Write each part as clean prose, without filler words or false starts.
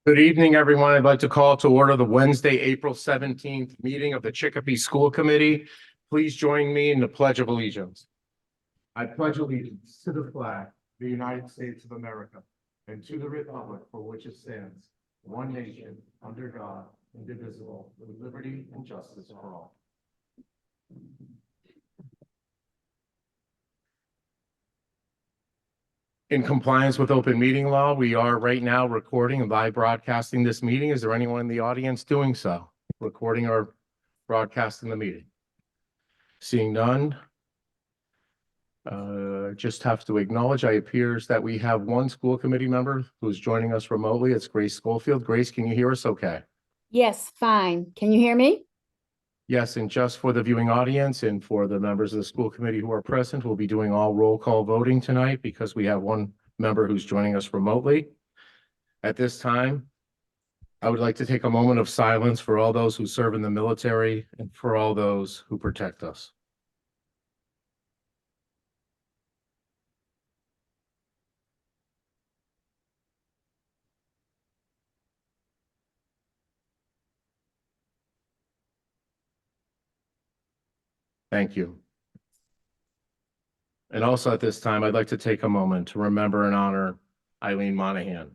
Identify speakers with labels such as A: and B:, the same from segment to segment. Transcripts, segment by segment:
A: Good evening, everyone. I'd like to call to order the Wednesday, April 17th meeting of the Chicopee School Committee. Please join me in the Pledge of Allegiance. I pledge allegiance to the flag of the United States of America and to the republic for which it stands, one nation, under God, indivisible, with liberty and justice for all. In compliance with open meeting law, we are right now recording and live broadcasting this meeting. Is there anyone in the audience doing so? Recording or broadcasting the meeting? Seeing none. Just have to acknowledge, it appears that we have one school committee member who's joining us remotely. It's Grace Schofield. Grace, can you hear us okay?
B: Yes, fine. Can you hear me?
A: Yes, and just for the viewing audience and for the members of the school committee who are present, we'll be doing all roll call voting tonight because we have one member who's joining us remotely. At this time, I would like to take a moment of silence for all those who serve in the military and for all those who protect us. Thank you. And also at this time, I'd like to take a moment to remember and honor Eileen Monahan.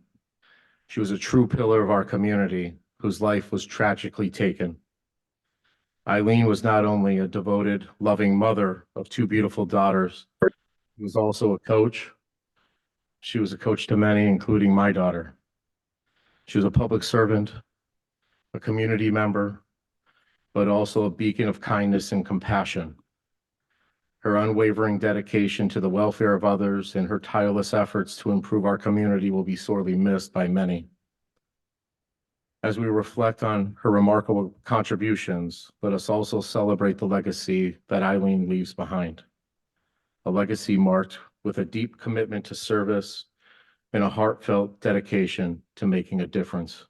A: She was a true pillar of our community whose life was tragically taken. Eileen was not only a devoted, loving mother of two beautiful daughters, she was also a coach. She was a coach to many, including my daughter. She was a public servant, a community member, but also a beacon of kindness and compassion. Her unwavering dedication to the welfare of others and her tireless efforts to improve our community will be sorely missed by many. As we reflect on her remarkable contributions, let us also celebrate the legacy that Eileen leaves behind. A legacy marked with a deep commitment to service and a heartfelt dedication to making a difference.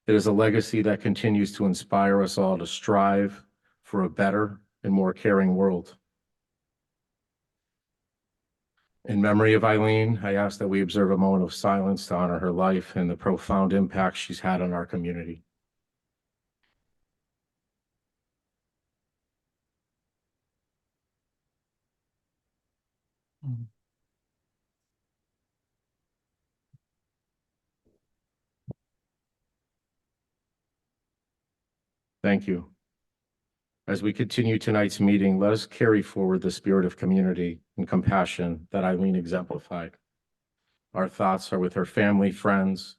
A: It is a legacy that continues to inspire us all to strive for a better and more caring world. In memory of Eileen, I ask that we observe a moment of silence to honor her life and the profound impact she's had on our community. Thank you. As we continue tonight's meeting, let us carry forward the spirit of community and compassion that Eileen exemplified. Our thoughts are with her family, friends,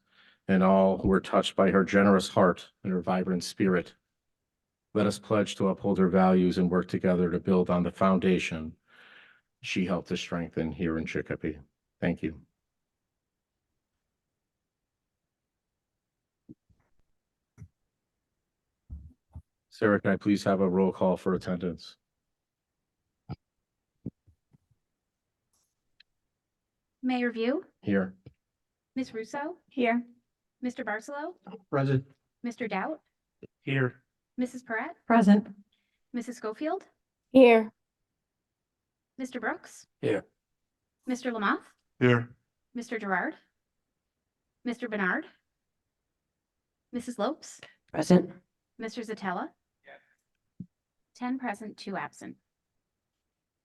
A: and all who were touched by her generous heart and her vibrant spirit. Let us pledge to uphold her values and work together to build on the foundation she helped to strengthen here in Chicopee. Thank you. Sarah, can I please have a roll call for attendance?
C: Mayor View,
A: Here.
C: Ms. Russo,
B: Here.
C: Mr. Barcelo,
A: Present.
C: Mr. Doubt,
A: Here.
C: Mrs. Perrette,
B: Present.
C: Mrs. Schofield,
B: Here.
C: Mr. Brooks.
A: Here.
C: Mr. Lamothe,
A: Here.
C: Mr. Gerard, Mr. Bernard, Mrs. Lopes,
B: Present.
C: Mr. Zatella. 10 present, 2 absent.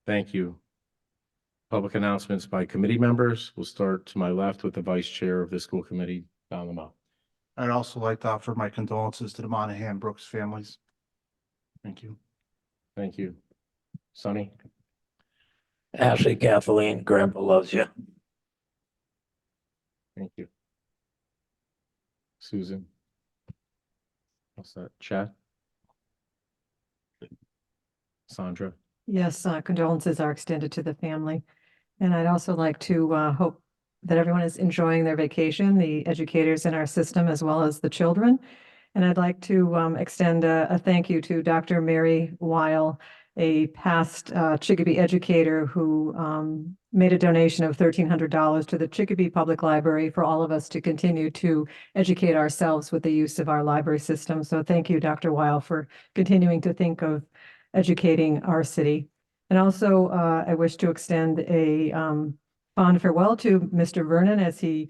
A: Thank you. Public announcements by committee members. We'll start to my left with the vice chair of the school committee, Don Lamothe.
D: I'd also like to offer my condolences to the Monahan Brooks families. Thank you.
A: Thank you. Sonny?
E: Ashley, Kathleen, Grandpa loves you.
A: Thank you. Susan? What's that? Chad? Sandra?
F: Yes, condolences are extended to the family. And I'd also like to hope that everyone is enjoying their vacation, the educators in our system, as well as the children. And I'd like to extend a thank you to Dr. Mary Weil, a past Chicopee educator who made a donation of $1,300 to the Chicopee Public Library for all of us to continue to educate ourselves with the use of our library system. So thank you, Dr. Weil, for continuing to think of educating our city. And also, I wish to extend a fond farewell to Mr. Vernon as he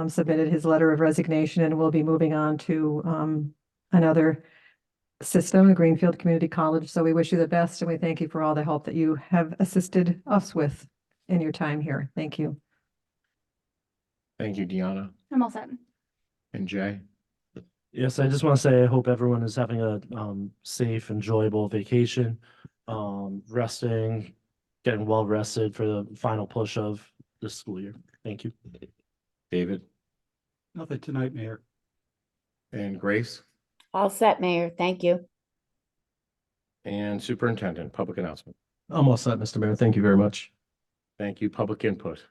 F: submitted his letter of resignation and will be moving on to another system, Greenfield Community College. So we wish you the best and we thank you for all the help that you have assisted us with in your time here. Thank you.
A: Thank you, Deanna
C: I'm all set.
A: and Jay.
G: Yes, I just want to say I hope everyone is having a safe, enjoyable vacation, resting, getting well rested for the final push of this school year. Thank you.
A: David
D: Nothing tonight, Mayor.
A: and Grace
B: All set, Mayor. Thank you.
A: and Superintendent, public announcement.
H: I'm all set, Mr. Mayor. Thank you very much.
A: Thank you. Public input.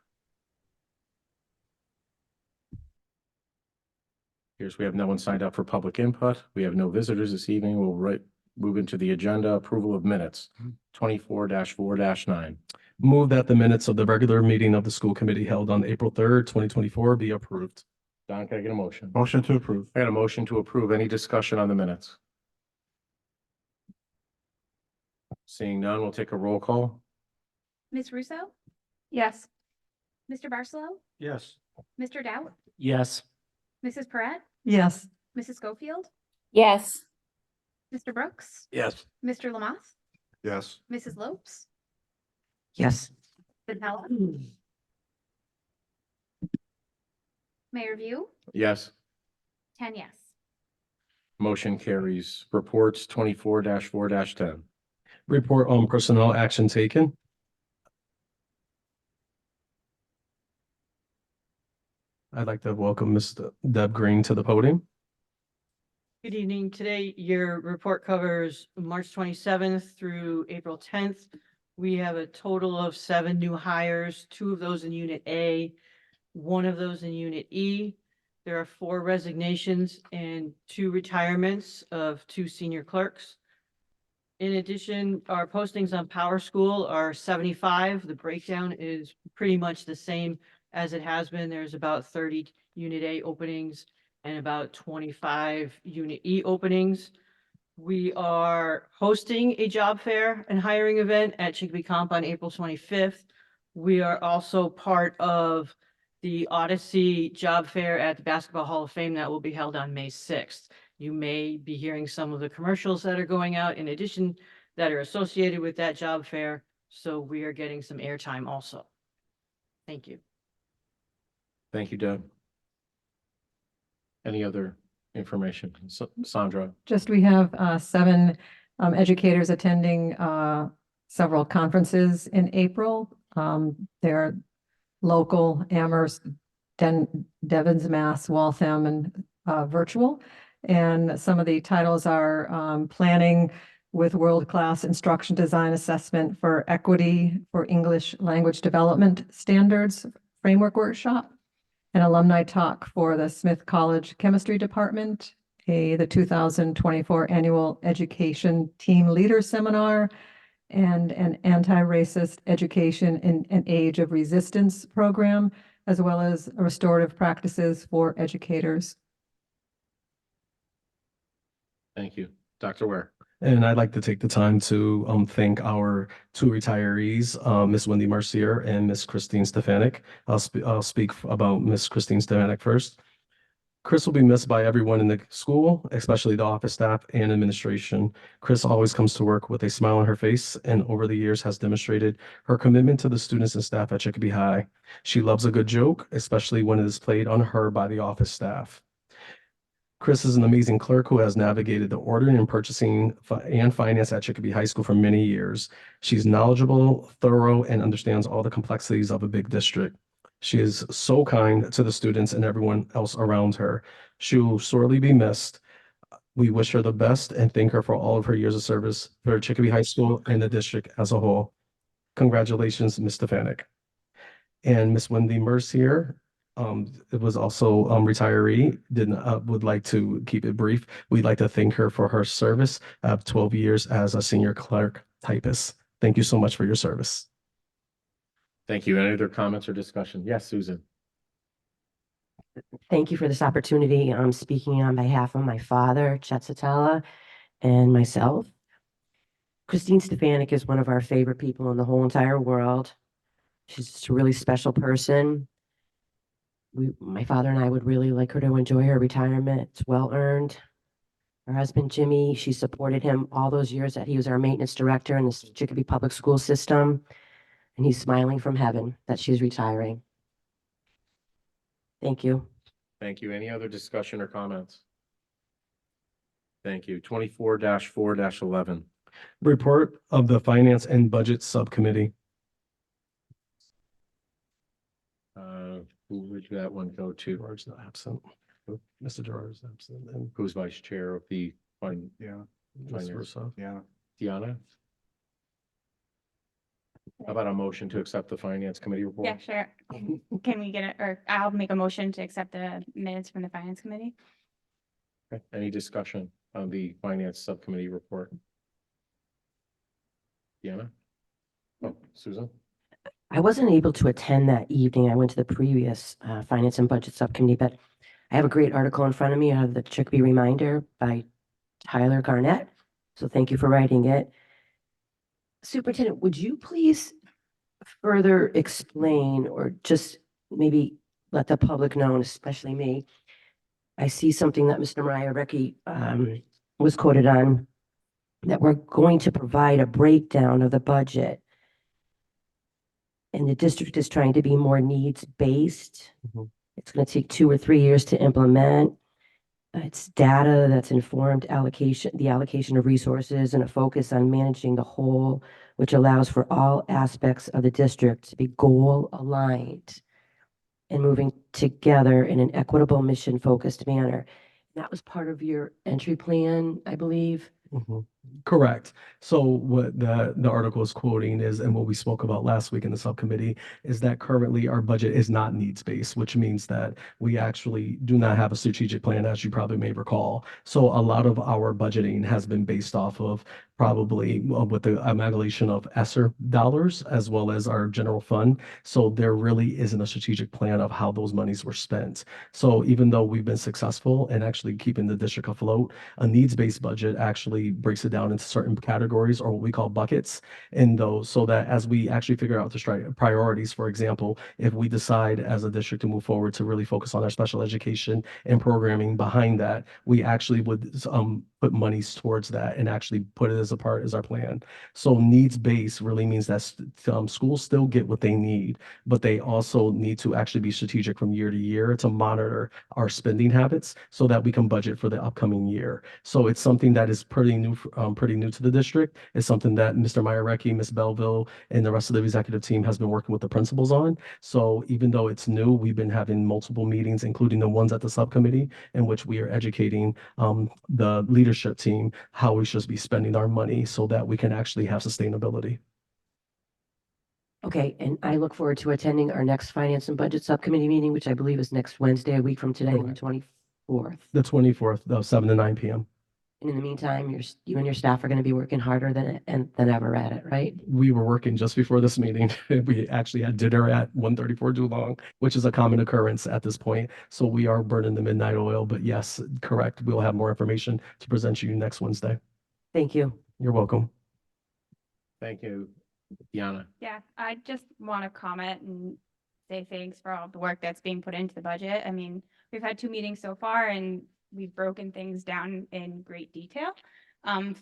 A: Here's, we have no one signed up for public input. We have no visitors this evening. We'll move into the agenda, approval of minutes, 24-4-9.
H: Move that the minutes of the regular meeting of the school committee held on April 3rd, 2024 be approved.
A: Don, can I get a motion?
D: Motion to approve.
A: I got a motion to approve. Any discussion on the minutes? Seeing none, we'll take a roll call.
C: Ms. Russo?
B: Yes.
C: Mr. Barcelo?
D: Yes.
C: Mr. Doubt?
G: Yes.
C: Mrs. Perrette?
F: Yes.
C: Mrs. Schofield?
B: Yes.
C: Mr. Brooks?
E: Yes.
C: Mr. Lamothe?
D: Yes.
C: Mrs. Lopes?
E: Yes.
C: Vitella? Mayor View?
A: Yes.
C: 10 yes.
A: Motion carries. Reports 24-4-10.
H: Report on personnel action taken. I'd like to welcome Ms. Deb Green to the podium.
I: Good evening. Today, your report covers March 27th through April 10th. We have a total of 7 new hires, 2 of those in Unit A, 1 of those in Unit E. There are 4 resignations and 2 retirements of 2 senior clerks. In addition, our postings on Power School are 75. The breakdown is pretty much the same as it has been. There's about 30 Unit A openings and about 25 Unit E openings. We are hosting a job fair and hiring event at Chicopee Comp on April 25th. We are also part of the Odyssey Job Fair at the Basketball Hall of Fame that will be held on May 6th. You may be hearing some of the commercials that are going out in addition that are associated with that job fair. So we are getting some airtime also. Thank you.
A: Thank you, Deb. Any other information? Sandra?
F: Just we have 7 educators attending several conferences in April. They're local, Amherst, Devon's, Mass, Waltham, and virtual. And some of the titles are planning with world-class instruction design assessment for equity for English language development standards framework workshop, an alumni talk for the Smith College Chemistry Department, the 2024 Annual Education Team Leader Seminar, and an anti-racist education in an age of resistance program, as well as restorative practices for educators.
A: Thank you. Dr. Ware?
H: And I'd like to take the time to thank our 2 retirees, Ms. Wendy Mercier and Ms. Christine Stefanik. I'll speak about Ms. Christine Stefanik first. Chris will be missed by everyone in the school, especially the office staff and administration. Chris always comes to work with a smile on her face and over the years has demonstrated her commitment to the students and staff at Chicopee High. She loves a good joke, especially when it is played on her by the office staff. Chris is an amazing clerk who has navigated the ordering and purchasing and finance at Chicopee High School for many years. She's knowledgeable, thorough, and understands all the complexities of a big district. She is so kind to the students and everyone else around her. She will sorely be missed. We wish her the best and thank her for all of her years of service for Chicopee High School and the district as a whole. Congratulations, Ms. Stefanik. And Ms. Wendy Mercier, it was also retiree, would like to keep it brief. We'd like to thank her for her service of 12 years as a senior clerk typist. Thank you so much for your service.
A: Thank you. Any other comments or discussion? Yes, Susan?
J: Thank you for this opportunity. I'm speaking on behalf of my father, Chet Satella, and myself. Christine Stefanik is one of our favorite people in the whole entire world. She's just a really special person. my father and I would really like her to enjoy her retirement. It's well earned. Her husband, Jimmy, she supported him all those years that he was our maintenance director in the Chicopee Public School System. And he's smiling from heaven that she's retiring. Thank you.
A: Thank you. Any other discussion or comments? Thank you. 24-4-11.
H: Report of the Finance and Budget Subcommittee.
A: Who would that one go to?
H: Gerard's not absent. Mr. Gerard is absent, and
A: Who's vice chair of the fund?
D: Yeah,
H: Ms.
A: Finance.
H: Russo.
D: yeah.
A: Deanna? How about a motion to accept the finance committee report?
K: Yeah, sure. Can we get it, or I'll make a motion to accept the minutes from the finance committee?
A: Okay. Any discussion on the finance subcommittee report? Deanna? Oh, Susan?
J: I wasn't able to attend that evening. I went to the previous Finance and Budget Subcommittee, but I have a great article in front of me out of the Chicopee Reminder by Tyler Garnett. So thank you for writing it. Superintendent, would you please further explain or just maybe let the public know, and especially me? I see something that Mr. Mariah Recky was quoted on, that we're going to provide a breakdown of the budget. And the district is trying to be more needs-based.
H: Mhm.
J: It's going to take 2 or 3 years to implement. It's data that's informed allocation, the allocation of resources, and a focus on managing the whole, which allows for all aspects of the district to be goal-aligned and moving together in an equitable, mission-focused manner. That was part of your entry plan, I believe.
H: Mhm. Correct. So what the article is quoting is, and what we spoke about last week in the subcommittee, is that currently our budget is not needs-based, which means that we actually do not have a strategic plan, as you probably may recall. So a lot of our budgeting has been based off of probably with the amalgamation of ESSER dollars as well as our general fund. So there really isn't a strategic plan of how those monies were spent. So even though we've been successful in actually keeping the district afloat, a needs-based budget actually breaks it down into certain categories, or what we call buckets, in those, so that as we actually figure out the priorities, for example, if we decide as a district to move forward to really focus on our special education and programming behind that, we actually would put monies towards that and actually put it as a part as our plan. So needs-based really means that schools still get what they need, but they also need to actually be strategic from year to year to monitor our spending habits so that we can budget for the upcoming year. So it's something that is pretty new to the district. It's something that Mr. Mayarecki, Ms. Belleville, and the rest of the executive team has been working with the principals on. So even though it's new, we've been having multiple meetings, including the ones at the subcommittee, in which we are educating the leadership team how we should be spending our money so that we can actually have sustainability.
J: Okay, and I look forward to attending our next Finance and Budget Subcommittee meeting, which I believe is next Wednesday, a week from today, the
H: Correct.
J: 24th.
H: The 24th, 7 to 9 p.m.
J: And in the meantime, you and your staff are going to be working harder than ever at it, right?
H: We were working just before this meeting. We actually had dinner at 1:34 too long, which is a common occurrence at this point. So we are burning the midnight oil, but yes, correct. We'll have more information to present to you next Wednesday.
J: Thank you.
H: You're welcome.
A: Thank you, Deanna.
K: Yeah, I just want to comment and say thanks for all the work that's being put into the budget. I mean, we've had 2 meetings so far and we've broken things down in great detail.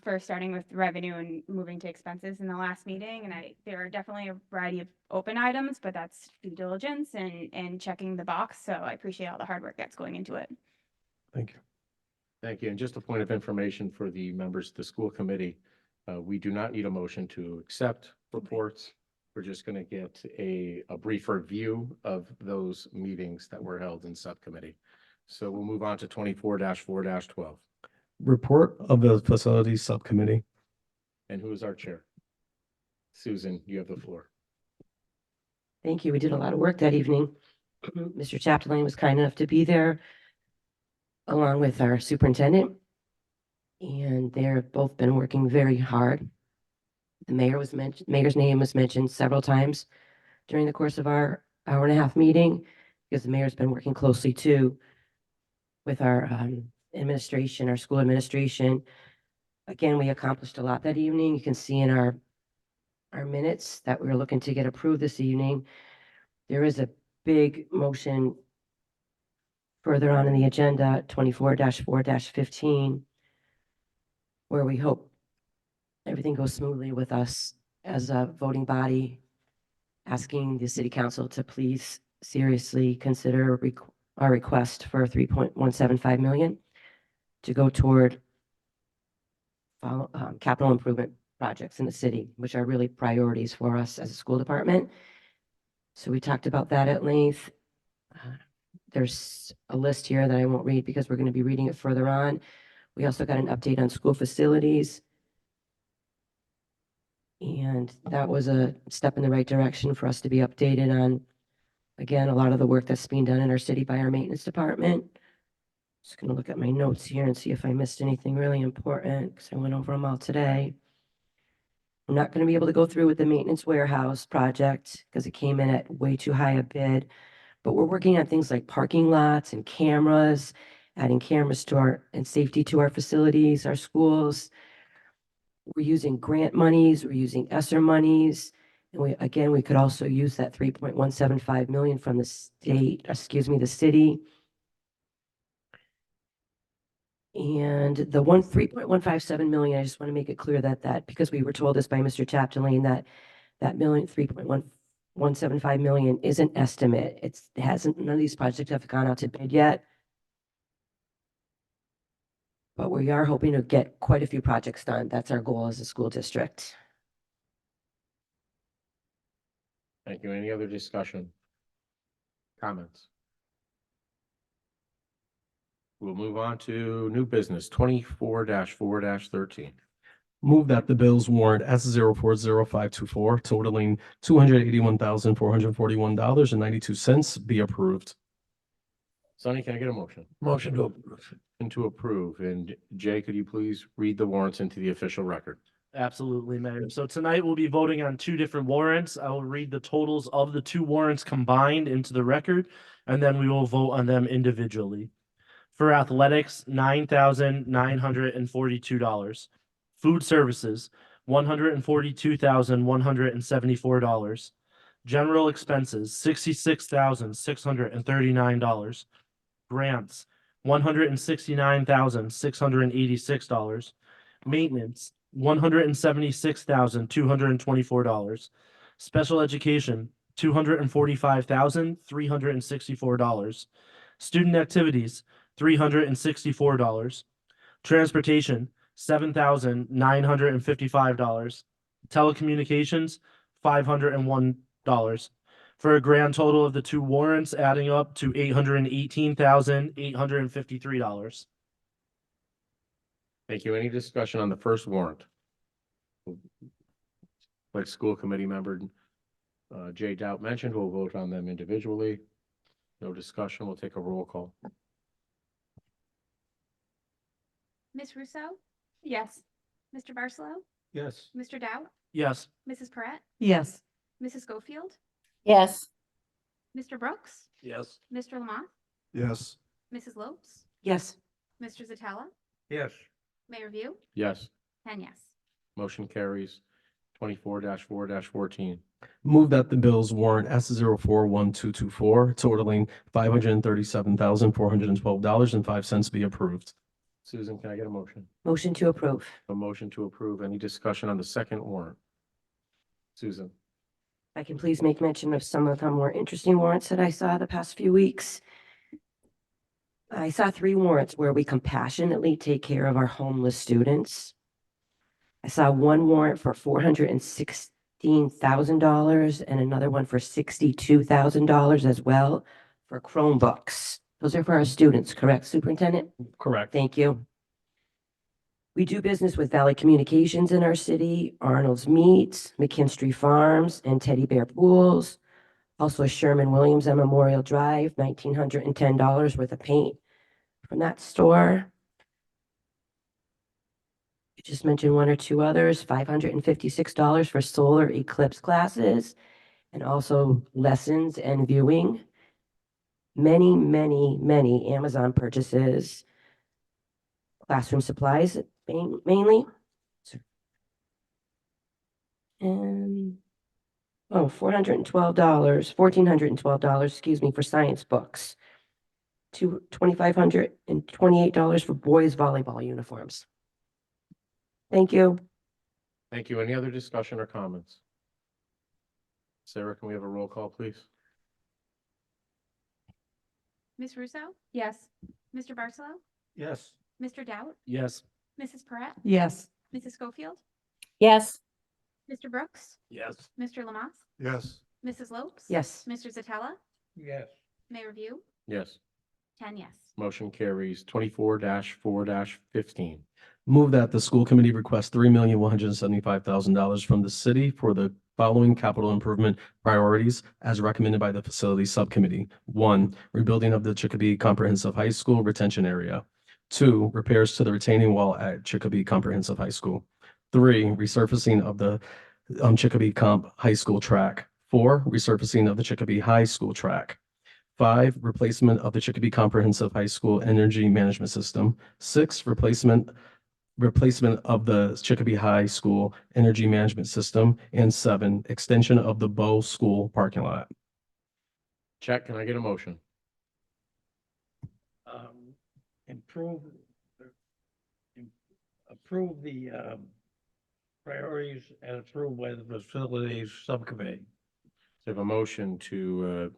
K: For starting with revenue and moving to expenses in the last meeting. And there are definitely a variety of open items, but that's due diligence and checking the box. So I appreciate all the hard work that's going into it.
H: Thank you.
A: Thank you. And just a point of information for the members of the school committee, we do not need a motion to accept reports. We're just going to get a brief review of those meetings that were held in subcommittee. So we'll move on to 24-4-12.
H: Report of the Facilities Subcommittee.
A: And who is our chair? Susan, you have the floor.
J: Thank you. We did a lot of work that evening. Mr. Chapdelaine was kind enough to be there along with our superintendent. And they've both been working very hard. The mayor's name was mentioned several times during the course of our hour-and-a-half meeting, because the mayor's been working closely too with our administration, our school administration. Again, we accomplished a lot that evening. You can see in our minutes that we're looking to get approved this evening. There is a big motion further on in the agenda, 24-4-15, where we hope everything goes smoothly with us as a voting body, asking the city council to please seriously consider our request for 3.175 million to go toward capital improvement projects in the city, which are really priorities for us as a school department. So we talked about that at length. There's a list here that I won't read because we're going to be reading it further on. We also got an update on school facilities. And that was a step in the right direction for us to be updated on, again, a lot of the work that's being done in our city by our maintenance department. Just going to look at my notes here and see if I missed anything really important because I went over them all today. I'm not going to be able to go through with the maintenance warehouse project because it came in at way too high a bid. But we're working on things like parking lots and cameras, adding cameras to our and safety to our facilities, our schools. We're using grant monies, we're using ESSER monies. And we could also use that 3.175 million from the the city. And the 3.157 million, I just want to make it clear that because we were told this by Mr. Chapdelaine, that 3.175 million is an estimate. None of these projects have gone out to bid yet. But we are hoping to get quite a few projects done. That's our goal as a school district.
A: Thank you. Any other discussion? Comments? We'll move on to new business 24-4-13.
H: Move that the bills warrant S040524 totaling $281,441.92 be approved.
A: Sonny, can I get a motion?
D: Motion to approve.
A: And to approve. And Jay, could you please read the warrants into the official record?
G: Absolutely, Mayor. So tonight we'll be voting on two different warrants. I will read the totals of the two warrants combined into the record, and then we will vote on them individually. For athletics, $9,942. Food services, $142,174. General expenses, $66,639. Grants, $169,686. Maintenance, $176,224. Special education, $245,364. Student activities, $364. Transportation, $7,955. Telecommunications, $501. For a grand total of the two warrants adding up to $818,853.
A: Thank you. Any discussion on the first warrant? Like school committee member Jay Doubt mentioned, we'll vote on them individually. No discussion. We'll take a roll call.
C: Ms. Russo,
K: Yes.
C: Mr. Barcelo,
D: Yes.
C: Mr. Dow,
G: Yes.
C: Mrs. Perrette,
F: Yes.
C: Mrs. Schofield,
B: Yes.
C: Mr. Brooks,
D: Yes.
C: Mr. Lamont,
D: Yes.
C: Mrs. Lopes,
J: Yes.
C: Mr. Zatella,
D: Yes.
C: Mayor View,
A: Yes.
C: 10 yes.
A: Motion carries 24-4-14.
H: Move that the bills warrant S041224 totaling $537,412.05 be approved.
A: Susan, can I get a motion?
J: Motion to approve.
A: A motion to approve. Any discussion on the second warrant? Susan?
J: If I can please make mention of some of the more interesting warrants that I saw the past few weeks. I saw 3 warrants where we compassionately take care of our homeless students. I saw one warrant for $416,000 and another one for $62,000 as well for Chromebooks. Those are for our students, correct, Superintendent?
H: Correct.
J: Thank you. We do business with Valley Communications in our city, Arnold's Meats, McKinstry Farms, and Teddy Bear Pools. Also Sherman-Williams on Memorial Drive, $1,910 worth of paint from that store. You just mentioned one or two others, $556 for solar eclipse classes, and also lessons and viewing. Many, many, many Amazon purchases, classroom supplies mainly. And $1,412, excuse me, for science books. to $2,528 for boys volleyball uniforms. Thank you.
A: Thank you. Any other discussion or comments? Sarah, can we have a roll call, please?
C: Ms. Russo?
K: Yes.
C: Mr. Barcelo?
D: Yes.
C: Mr. Doubt?
G: Yes.
C: Mrs. Perrette?
F: Yes.
C: Mrs. Schofield?
B: Yes.
C: Mr. Brooks?
G: Yes.
C: Mr. Lamont?
D: Yes.
C: Mrs. Lopes?
J: Yes.
C: Mr. Zatella?
D: Yes.
C: Mayor View?
A: Yes.
C: 10 yes.
A: Motion carries 24-4-15.
H: Move that the school committee request $3,175,000 from the city for the following capital improvement priorities as recommended by the facilities subcommittee. 1, rebuilding of the Chicopee Comprehensive High School retention area. 2, repairs to the retaining wall at Chicopee Comprehensive High School. 3, resurfacing of the Chicopee Comp High School track. 4, resurfacing of the Chicopee High School track. 5, replacement of the Chicopee Comprehensive High School energy management system. 6, replacement of the Chicopee High School energy management system. And 7, extension of the Bow School parking lot.
A: Check, can I get a motion?
L: Approve the priorities as approved by the facilities subcommittee.
A: So I have a motion to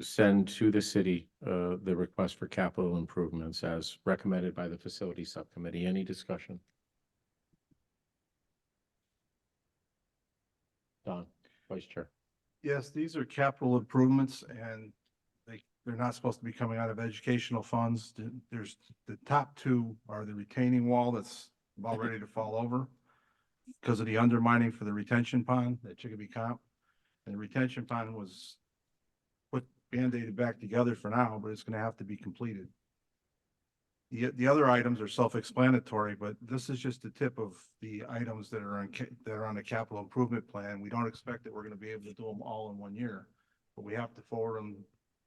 A: send to the city the request for capital improvements as recommended by the facility subcommittee. Any discussion? Don, Vice Chair.
D: Yes, these are capital improvements and they're not supposed to be coming out of educational funds. There's the top two are the retaining wall that's about ready to fall over because of the undermining for the retention pond at Chicopee Comp. And the retention pond was put band-aided back together for now, but it's going to have to be completed. The other items are self-explanatory, but this is just the tip of the items that are on the capital improvement plan. We don't expect that we're going to be able to do them all in 1 year, but we have to forward them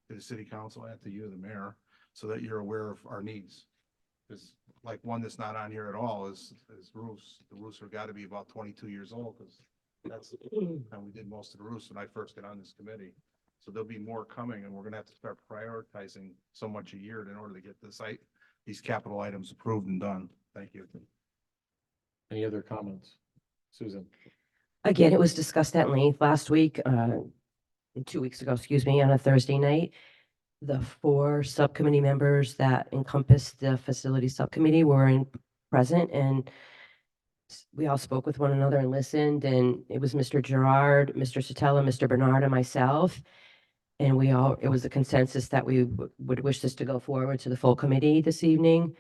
D: to the city council and to you, the mayor, so that you're aware of our needs. Because like one that's not on here at all is roofs. The roofs have got to be about 22 years old because that's the time we did most of the roofs when I first got on this committee. So there'll be more coming, and we're going to have to start prioritizing so much a year in order to get these capital items approved and done. Thank you.
A: Any other comments? Susan?
J: Again, it was discussed at length last week, 2 weeks ago, excuse me, on a Thursday night. The 4 subcommittee members that encompass the facility subcommittee were present, and we all spoke with one another and listened, and it was Mr. Gerard, Mr. Satella, Mr. Bernard, and myself. And it was a consensus that we would wish this to go forward to the full committee this evening.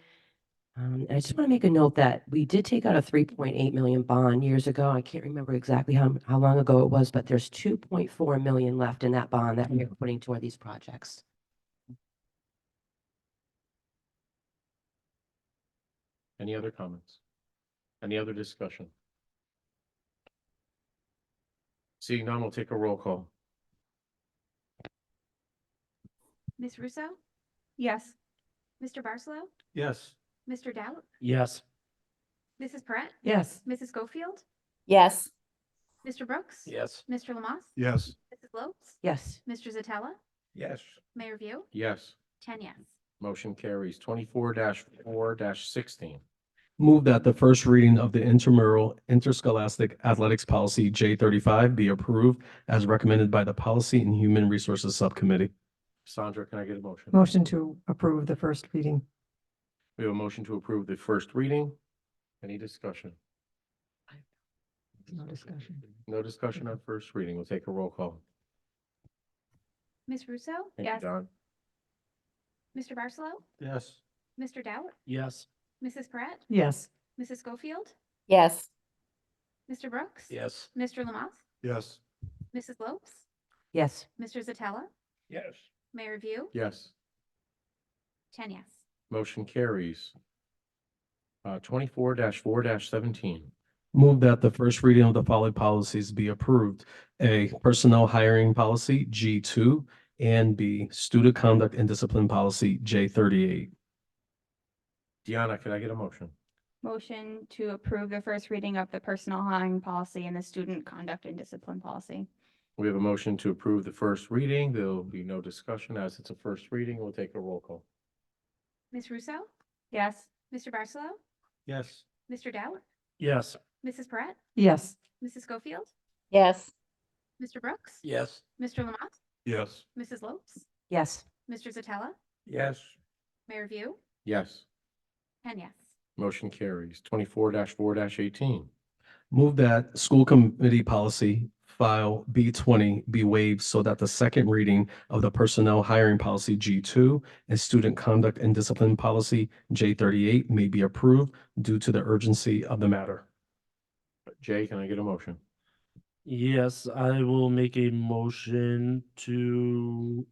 J: And I just want to make a note that we did take out a 3.8 million bond years ago. I can't remember exactly how long ago it was, but there's 2.4 million left in that bond that we're putting toward these projects.
A: Any other comments? Any other discussion? Seeing none, we'll take a roll call.
C: Ms. Russo?
K: Yes.
C: Mr. Barcelo?
D: Yes.
C: Mr. Doubt?
G: Yes.
C: Mrs. Perrette?
F: Yes.
C: Mrs. Schofield?
B: Yes.
C: Mr. Brooks?
L: Yes.
C: Mr. Lamont?
D: Yes.
C: Mrs. Lopes?
J: Yes.
C: Mr. Zatella?
L: Yes.
C: Mayor View?
A: Yes.
C: 10 yes.
A: Motion carries 24-4-16.
H: Move that the first reading of the intramural interscholastic athletics policy J35 be approved as recommended by the Policy and Human Resources Subcommittee.
A: Sandra, can I get a motion?
F: Motion to approve the first reading.
A: We have a motion to approve the first reading. Any discussion?
F: No discussion.
A: No discussion on first reading. We'll take a roll call.
C: Ms. Russo?
A: Thank you,
K: Yes.
A: Don.
C: Mr. Barcelo?
D: Yes.
C: Mr. Doubt?
G: Yes.
C: Mrs. Perrette?
F: Yes.
C: Mrs. Schofield?
B: Yes.
C: Mr. Brooks?
L: Yes.
C: Mr. Lamont?
D: Yes.
C: Mrs. Lopes?
J: Yes.
C: Mr. Zatella?
L: Yes.
C: Mayor View?
A: Yes.
C: 10 yes.
A: Motion carries 24-4-17.
H: Move that the first reading of the following policies be approved. A, personnel hiring policy G2, and B, student conduct and discipline policy J38.
A: Deanna, can I get a motion?
K: Motion to approve the first reading of the personal hiring policy and the student conduct and discipline policy.
A: We have a motion to approve the first reading. There will be no discussion as it's a first reading. We'll take a roll call.
C: Ms. Russo,
K: Yes.
C: Mr. Barcelo,
L: Yes.
C: Mr. Doubt,
G: Yes.
C: Mrs. Pratt,
F: Yes.
C: Mrs. Schofield,
B: yes,
C: Mr. Brooks,
L: Yes.
C: Mr. Lamont,
D: Yes.
C: Mrs. Lopes,
J: Yes.
C: Mr. Zatella,
L: Yes.
C: Mayor View,
A: Yes.
C: 10 yes.
A: Motion carries. 24-4-18.
H: Move that school committee policy file B20 be waived so that the second reading of the personnel hiring policy G2 and student conduct and discipline policy J38 may be approved due to the urgency of the matter.
A: Jay, can I get a motion?
G: Yes, I will make a motion to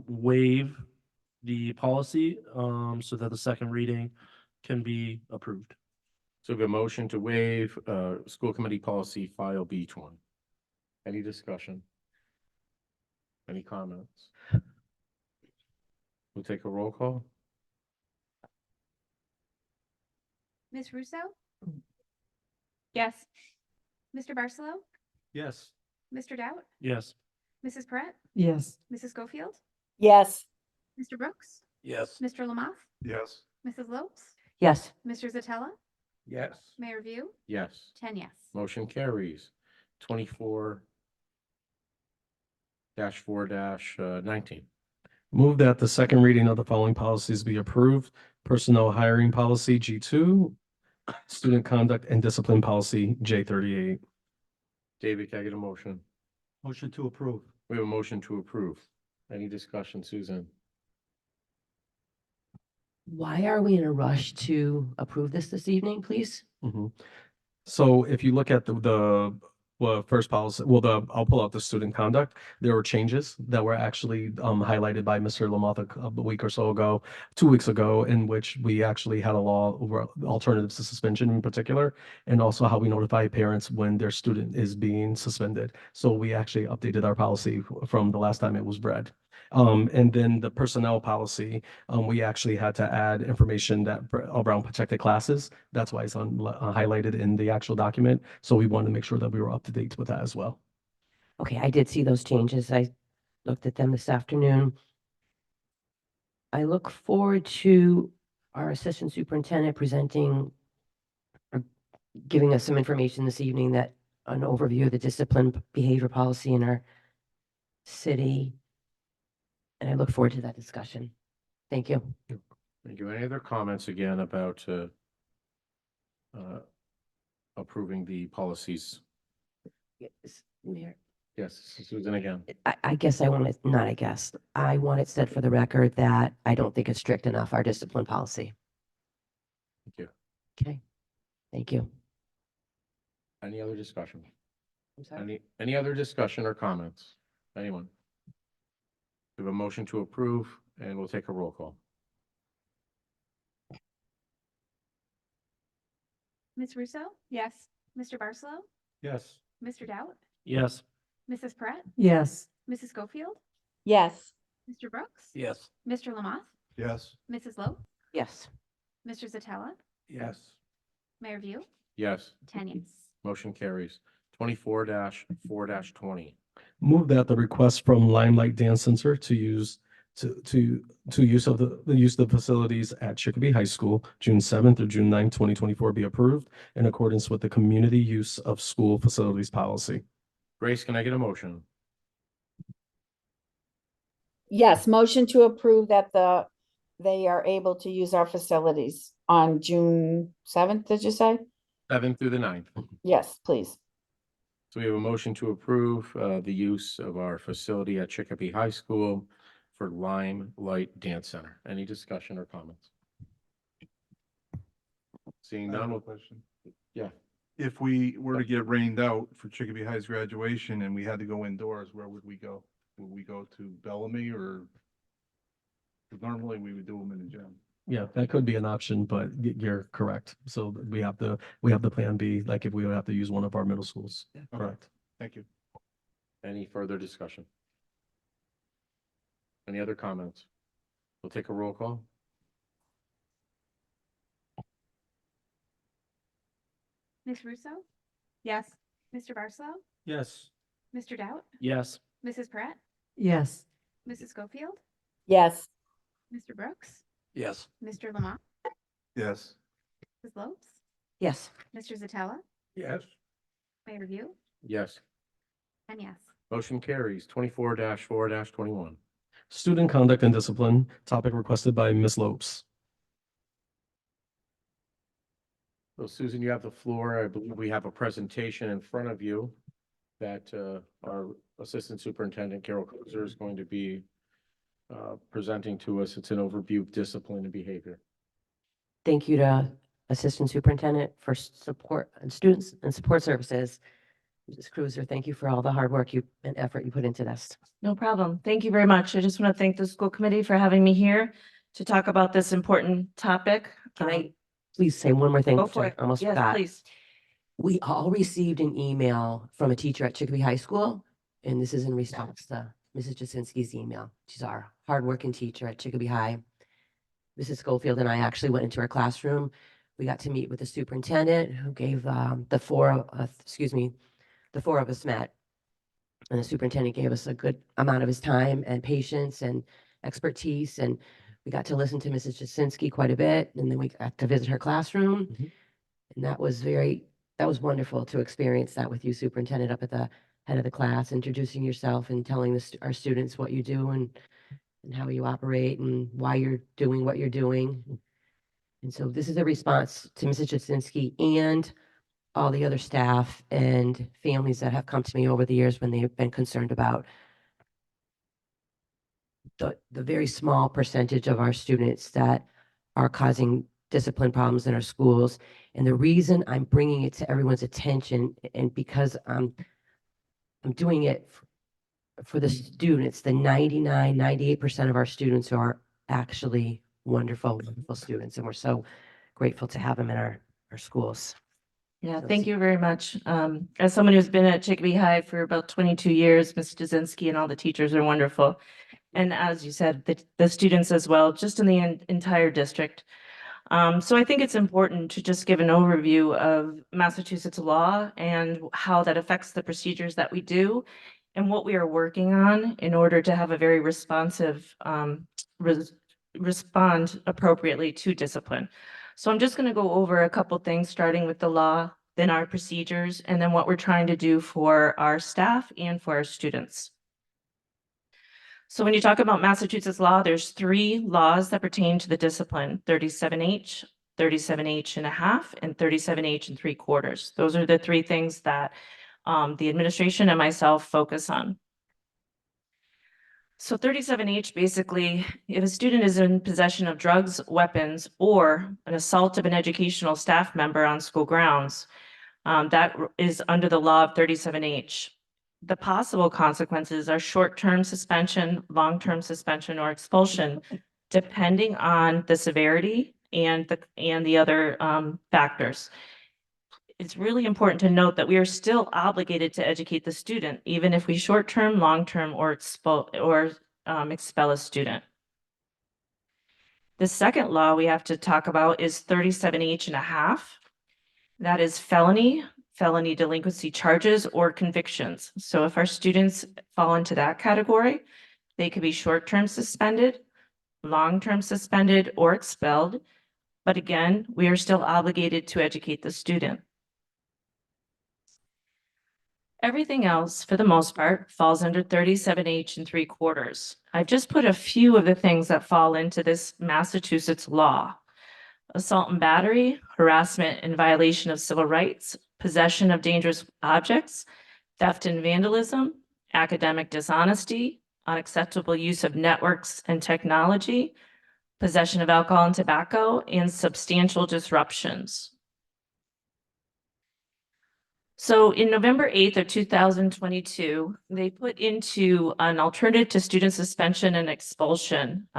G: waive the policy so that the second reading can be approved.
A: So we have a motion to waive school committee policy file B20. Any discussion? Any comments? We'll take a roll call.
C: Ms. Russo,
K: Yes.
C: Mr. Barcelo,
L: Yes.
C: Mr. Doubt,
G: Yes.
C: Mrs. Pratt,
F: Yes.
C: Mrs. Schofield,
B: yes,
C: Mr. Brooks,
L: Yes.
C: Mr. Lamont,
D: Yes.
C: Mrs. Lopes,
J: Yes.
C: Mr. Zatella,
L: Yes.
C: Mayor View,
A: Yes.
C: 10 yes.
A: Motion carries. 24-4-19.
H: Move that the second reading of the following policies be approved. Personnel hiring policy G2, student conduct and discipline policy J38.
A: David, can I get a motion?
L: Motion to approve.
A: We have a motion to approve. Any discussion, Susan?
J: Why are we in a rush to approve this evening, please?
H: Mhm. So if you look at well, first policy, well, I'll pull out the student conduct. There were changes that were actually highlighted by Mr. Lamoth a week or so ago, 2 weeks ago, in which we actually had a law over alternatives to suspension in particular, and also how we notify parents when their student is being suspended. So we actually updated our policy from the last time it was read. And then the personnel policy, we actually had to add information around protected classes. That's why it's highlighted in the actual document. So we wanted to make sure that we were up to date with that as well.
J: Okay, I did see those changes. I looked at them this afternoon. I look forward to our assistant superintendent presenting or giving us some information this evening that an overview of the discipline behavior policy in our city. And I look forward to that discussion. Thank you.
A: Thank you. Any other comments again about approving the policies?
J: Yes, Mayor.
A: Yes, Susan again.
J: I guess I want it, not I guess, I want it said for the record that I don't think it's strict enough, our discipline policy.
A: Thank you.
J: Okay, thank you.
A: Any other discussion?
J: I'm sorry.
A: Any other discussion or comments? Anyone? We have a motion to approve and we'll take a roll call.
C: Ms. Russo,
K: Yes.
C: Mr. Barcelo,
L: Yes.
C: Mr. Doubt,
G: Yes.
C: Mrs. Pratt,
F: Yes.
C: Mrs. Schofield,
B: yes,
C: Mr. Brooks,
L: Yes.
C: Mr. Lamont,
D: Yes.
C: Mrs. Lopes,
J: Yes.
C: Mr. Zatella,
L: Yes.
C: Mayor View,
A: Yes,
C: 10 yes.
A: motion carries. 24-4-20.
H: Move that the request from Limelight Dance Center to use use of the use of the facilities at Chicopee High School, June 7th through June 9th, 2024 be approved in accordance with the community use of school facilities policy.
A: Grace, can I get a motion?
B: yes, motion to approve that they are able to use our facilities on June 7th, did you say?
A: 7th through the 9th.
B: Yes, please.
A: So we have a motion to approve the use of our facility at Chicopee High School for Limelight Dance Center. Any discussion or comments? Seeing
D: I have
A: none,
D: a
A: we'll-
D: question.
A: yeah.
D: If we were to get rained out for Chicopee High's graduation and we had to go indoors, where would we go? Would we go to Bellamy or? 'Cause normally we would do them in the gym.
H: Yeah, that could be an option, but you're correct. So we have the plan B, like if we would have to use one of our middle schools. Correct.
D: Thank you.
A: Any further discussion? Any other comments? We'll take a roll call.
C: Ms. Russo,
K: Yes.
C: Mr. Barcelo,
L: Yes.
C: Mr. Doubt,
G: Yes.
C: Mrs. Pratt,
F: Yes.
C: Mrs. Schofield,
B: yes,
C: Mr. Brooks,
L: Yes.
C: Mr. Lamont,
D: Yes.
C: Mrs. Lopes,
J: Yes.
C: Mr. Zatella,
L: Yes.
C: Mayor View,
A: Yes.
C: and yes.
A: Motion carries 24-4-21.
H: Student conduct and discipline, topic requested by Ms. Lopes.
A: So Susan, you have the floor. I believe we have a presentation in front of you that our Assistant Superintendent Carol Cruiser is going to be presenting to us. It's an overview of discipline and behavior.
J: Thank you to Assistant Superintendent for support and students and support services. Mrs. Cruiser, thank you for all the hard work and effort you put into this.
I: No problem. Thank you very much. I just want to thank the school committee for having me here to talk about this important topic.
J: Can I please say one more thing?
I: Go
J: which
I: for
J: I
I: it.
J: almost
I: Yes,
J: forgot.
I: please.
J: We all received an email from a teacher at Chicopee High School, and this is in response to Mrs. Jasinski's email. She's our hardworking teacher at Chicopee High. Mrs. Schofield and I actually went into her classroom. We got to meet with the superintendent who gave the four of us met. And the superintendent gave us a good amount of his time and patience and expertise. And we got to listen to Mrs. Jasinski quite a bit. And then we got to visit her classroom.
H: Mhm.
J: And that was wonderful to experience that with you, superintendent, up at the head of the class, introducing yourself and telling our students what you do and how you operate and why you're doing what you're doing. And so this is a response to Mrs. Jasinski and all the other staff and families that have come to me over the years when they've been concerned about the very small percentage of our students that are causing discipline problems in our schools. And the reason I'm bringing it to everyone's attention, and because I'm doing it for the students, the 98% of our students are actually wonderful students. And we're so grateful to have them in our schools.
I: Yeah,
J: So
I: thank
J: it's-
I: you very much. As someone who's been at Chicopee High for about 22 years, Ms. Jasinski and all the teachers are wonderful. And as you said, the students as well, just in the entire district. So I think it's important to just give an overview of Massachusetts law and how that affects the procedures that we do and what we are working on in order to have a very responsive, respond appropriately to discipline. So I'm just going to go over a couple things, starting with the law, then our procedures, and then what we're trying to do for our staff and for our students. So when you talk about Massachusetts law, there's 3 laws that pertain to the discipline: 37H, 37H and a half, and 37H and 3/4. Those are the 3 things that the administration and myself focus on. So 37H, basically, if a student is in possession of drugs, weapons, or an assault of an educational staff member on school grounds, that is under the law of 37H. The possible consequences are short-term suspension, long-term suspension, or expulsion, depending on the severity and the other factors. It's really important to note that we are still obligated to educate the student, even if we short-term, long-term, or expel a student. The second law we have to talk about is 37H and a half. That is felony delinquency charges or convictions. So if our students fall into that category, they could be short-term suspended, long-term suspended, or expelled. But again, we are still obligated to educate the student. Everything else, for the most part, falls under 37H and 3/4. I've just put a few of the things that fall into this Massachusetts law: assault and battery, harassment and violation of civil rights, possession of dangerous objects, theft and vandalism, academic dishonesty, unacceptable use of networks and technology, possession of alcohol and tobacco, and substantial disruptions. So in November 8th of 2022, they put into an alternative to student suspension and expulsion.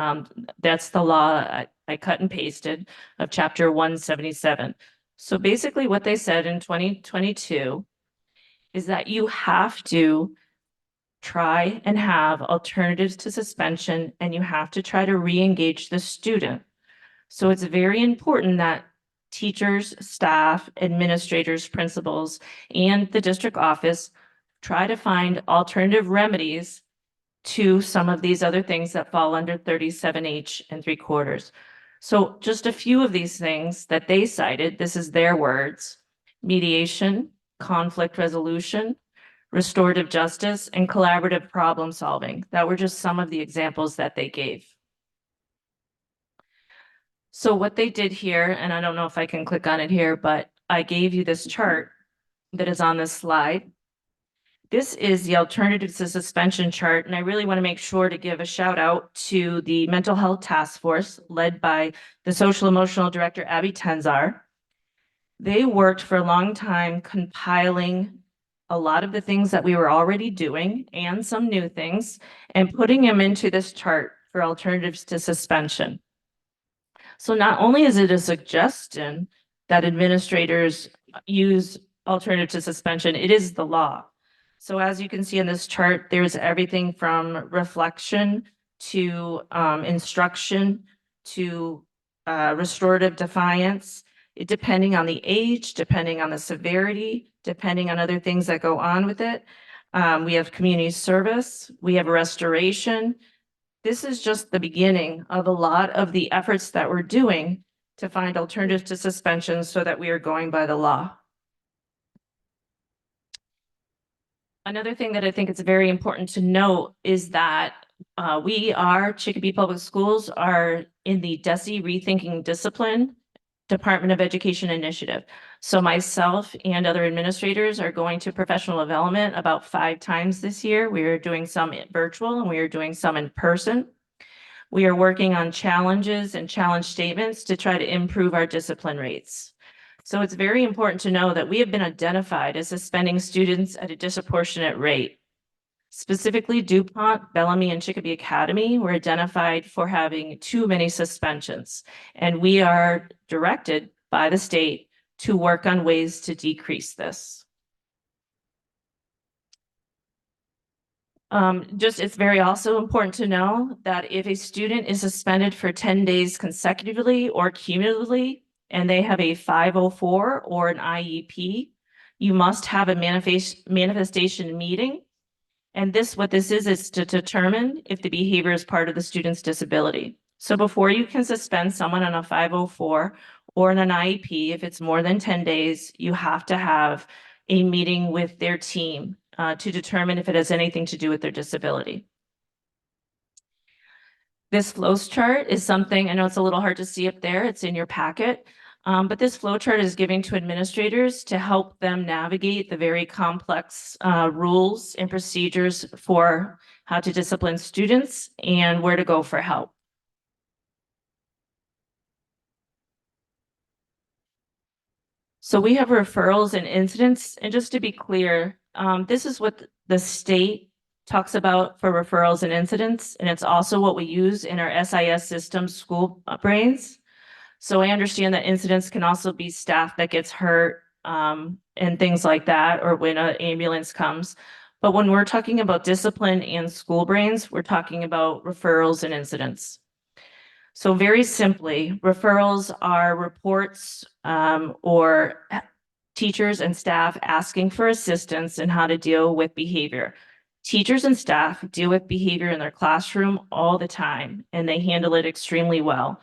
I: That's the law I cut and pasted of Chapter 177. So basically what they said in 2022 is that you have to try and have alternatives to suspension, and you have to try to re-engage the student. So it's very important that teachers, staff, administrators, principals, and the district office
M: try to find alternative remedies to some of these other things that fall under 37H and 3/4. So just a few of these things that they cited, this is their words: mediation, conflict resolution, restorative justice, and collaborative problem solving. That were just some of the examples that they gave. So what they did here, and I don't know if I can click on it here, but I gave you this chart that is on this slide. This is the alternatives to suspension chart, and I really want to make sure to give a shout out to the Mental Health Task Force led by the Social Emotional Director, Abby Tenzar. They worked for a long time compiling a lot of the things that we were already doing and some new things and putting them into this chart for alternatives to suspension. So not only is it a suggestion that administrators use alternative to suspension, it is the law. So as you can see in this chart, there's everything from reflection to instruction to restorative defiance, depending on the age, depending on the severity, depending on other things that go on with it. We have community service, we have restoration. This is just the beginning of a lot of the efforts that we're doing to find alternatives to suspension so that we are going by the law. Another thing that I think it's very important to note is that Chicopee Public Schools are in the DESE Rethinking Discipline Department of Education Initiative. So myself and other administrators are going to professional development about 5 times this year. We are doing some virtual and we are doing some in person. We are working on challenges and challenge statements to try to improve our discipline rates. So it's very important to know that we have been identified as suspending students at a disproportionate rate. Specifically, DuPont, Bellamy, and Chicopee Academy were identified for having too many suspensions, and we are directed by the state to work on ways to decrease this. It's very also important to know that if a student is suspended for 10 days consecutively or cumulatively, and they have a 504 or an IEP, you must have a manifestation meeting. And what this is to determine if the behavior is part of the student's disability. So before you can suspend someone on a 504 or on an IEP, if it's more than 10 days, you have to have a meeting with their team to determine if it has anything to do with their disability. This flows chart is something, I know it's a little hard to see up there, it's in your packet, but this flow chart is given to administrators to help them navigate the very complex rules and procedures for how to discipline students and where to go for help. So we have referrals and incidents, and just to be clear, this is what the state talks about for referrals and incidents, and it's also what we use in our SIS system school brains. So I understand that incidents can also be staff that gets hurt and things like that, or when an ambulance comes. But when we're talking about discipline and school brains, we're talking about referrals and incidents. So very simply, referrals are reports or teachers and staff asking for assistance in how to deal with behavior. Teachers and staff deal with behavior in their classroom all the time, and they handle it extremely well.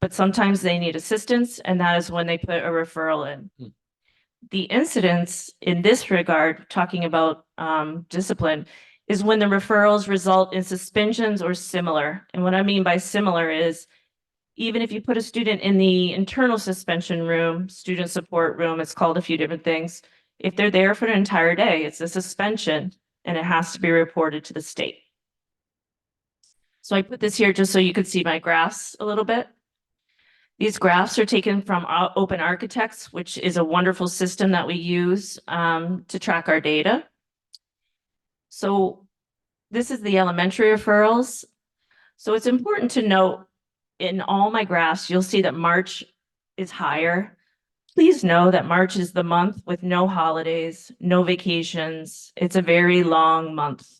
M: But sometimes they need assistance, and that is when they put a referral in. The incidents in this regard, talking about discipline, is when the referrals result in suspensions or similar. And what I mean by similar is even if you put a student in the internal suspension room, student support room, it's called a few different things. If they're there for an entire day, it's a suspension and it has to be reported to the state. So I put this here just so you could see my graphs a little bit. These graphs are taken from Open Architects, which is a wonderful system that we use to track our data. So this is the elementary referrals. So it's important to note in all my graphs, you'll see that March is higher. Please know that March is the month with no holidays, no vacations. It's a very long month.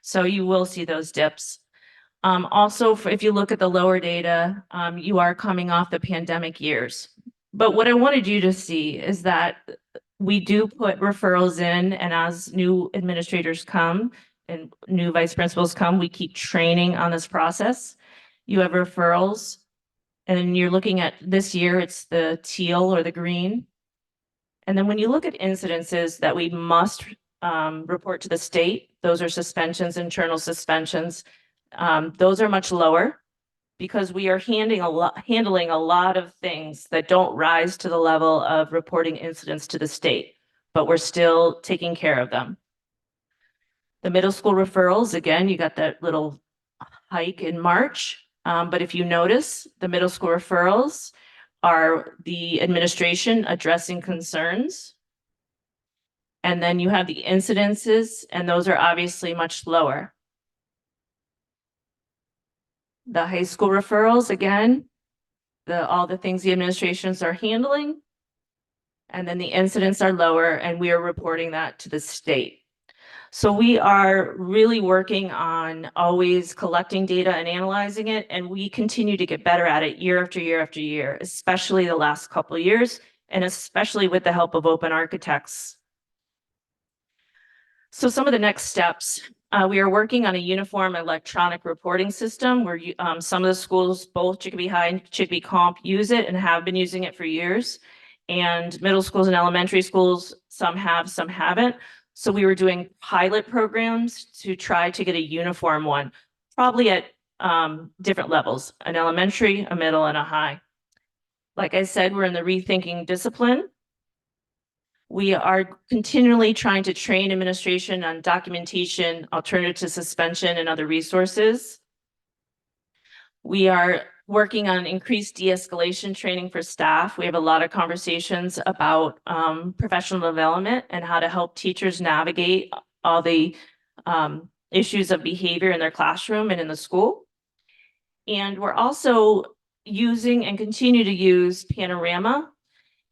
M: So you will see those dips. Also, if you look at the lower data, you are coming off the pandemic years. But what I wanted you to see is that we do put referrals in, and as new administrators come and new vice principals come, we keep training on this process. You have referrals, and you're looking at this year, it's the teal or the green. And then when you look at incidences that we must report to the state, those are suspensions, internal suspensions. Those are much lower because we are handling a lot of things that don't rise to the level of reporting incidents to the state, but we're still taking care of them. The middle school referrals, again, you got that little hike in March. But if you notice, the middle school referrals are the administration addressing concerns. And then you have the incidences, and those are obviously much lower. The high school referrals, again, all the things the administrations are handling. And then the incidents are lower, and we are reporting that to the state. So we are really working on always collecting data and analyzing it, and we continue to get better at it year after year after year, especially the last couple of years, and especially with the help of open architects. So some of the next steps, we are working on a uniform electronic reporting system where some of the schools, both Chicopee High and Chicopee Comp, use it and have been using it for years. And middle schools and elementary schools, some have, some haven't. So we were doing pilot programs to try to get a uniform one, probably at different levels, an elementary, a middle, and a high. Like I said, we're in the rethinking discipline. We are continually trying to train administration on documentation, alternative to suspension, and other resources. We are working on increased de-escalation training for staff. We have a lot of conversations about professional development and how to help teachers navigate all the issues of behavior in their classroom and in the school. And we're also using and continue to use Panorama.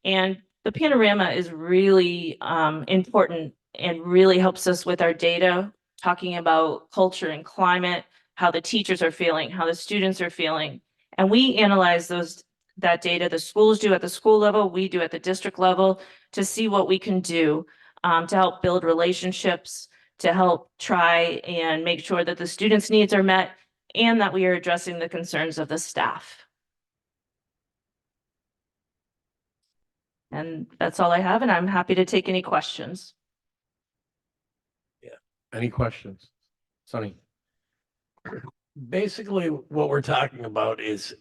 M: And the Panorama is really important and really helps us with our data, talking about culture and climate, how the teachers are feeling, how the students are feeling. And we analyze that data, the schools do at the school level, we do at the district level, to see what we can do to help build relationships, to help try and make sure that the students' needs are met and that we are addressing the concerns of the staff. And that's all I have, and I'm happy to take any questions.
A: Any questions? Sonny?
L: Basically, what we're talking about is,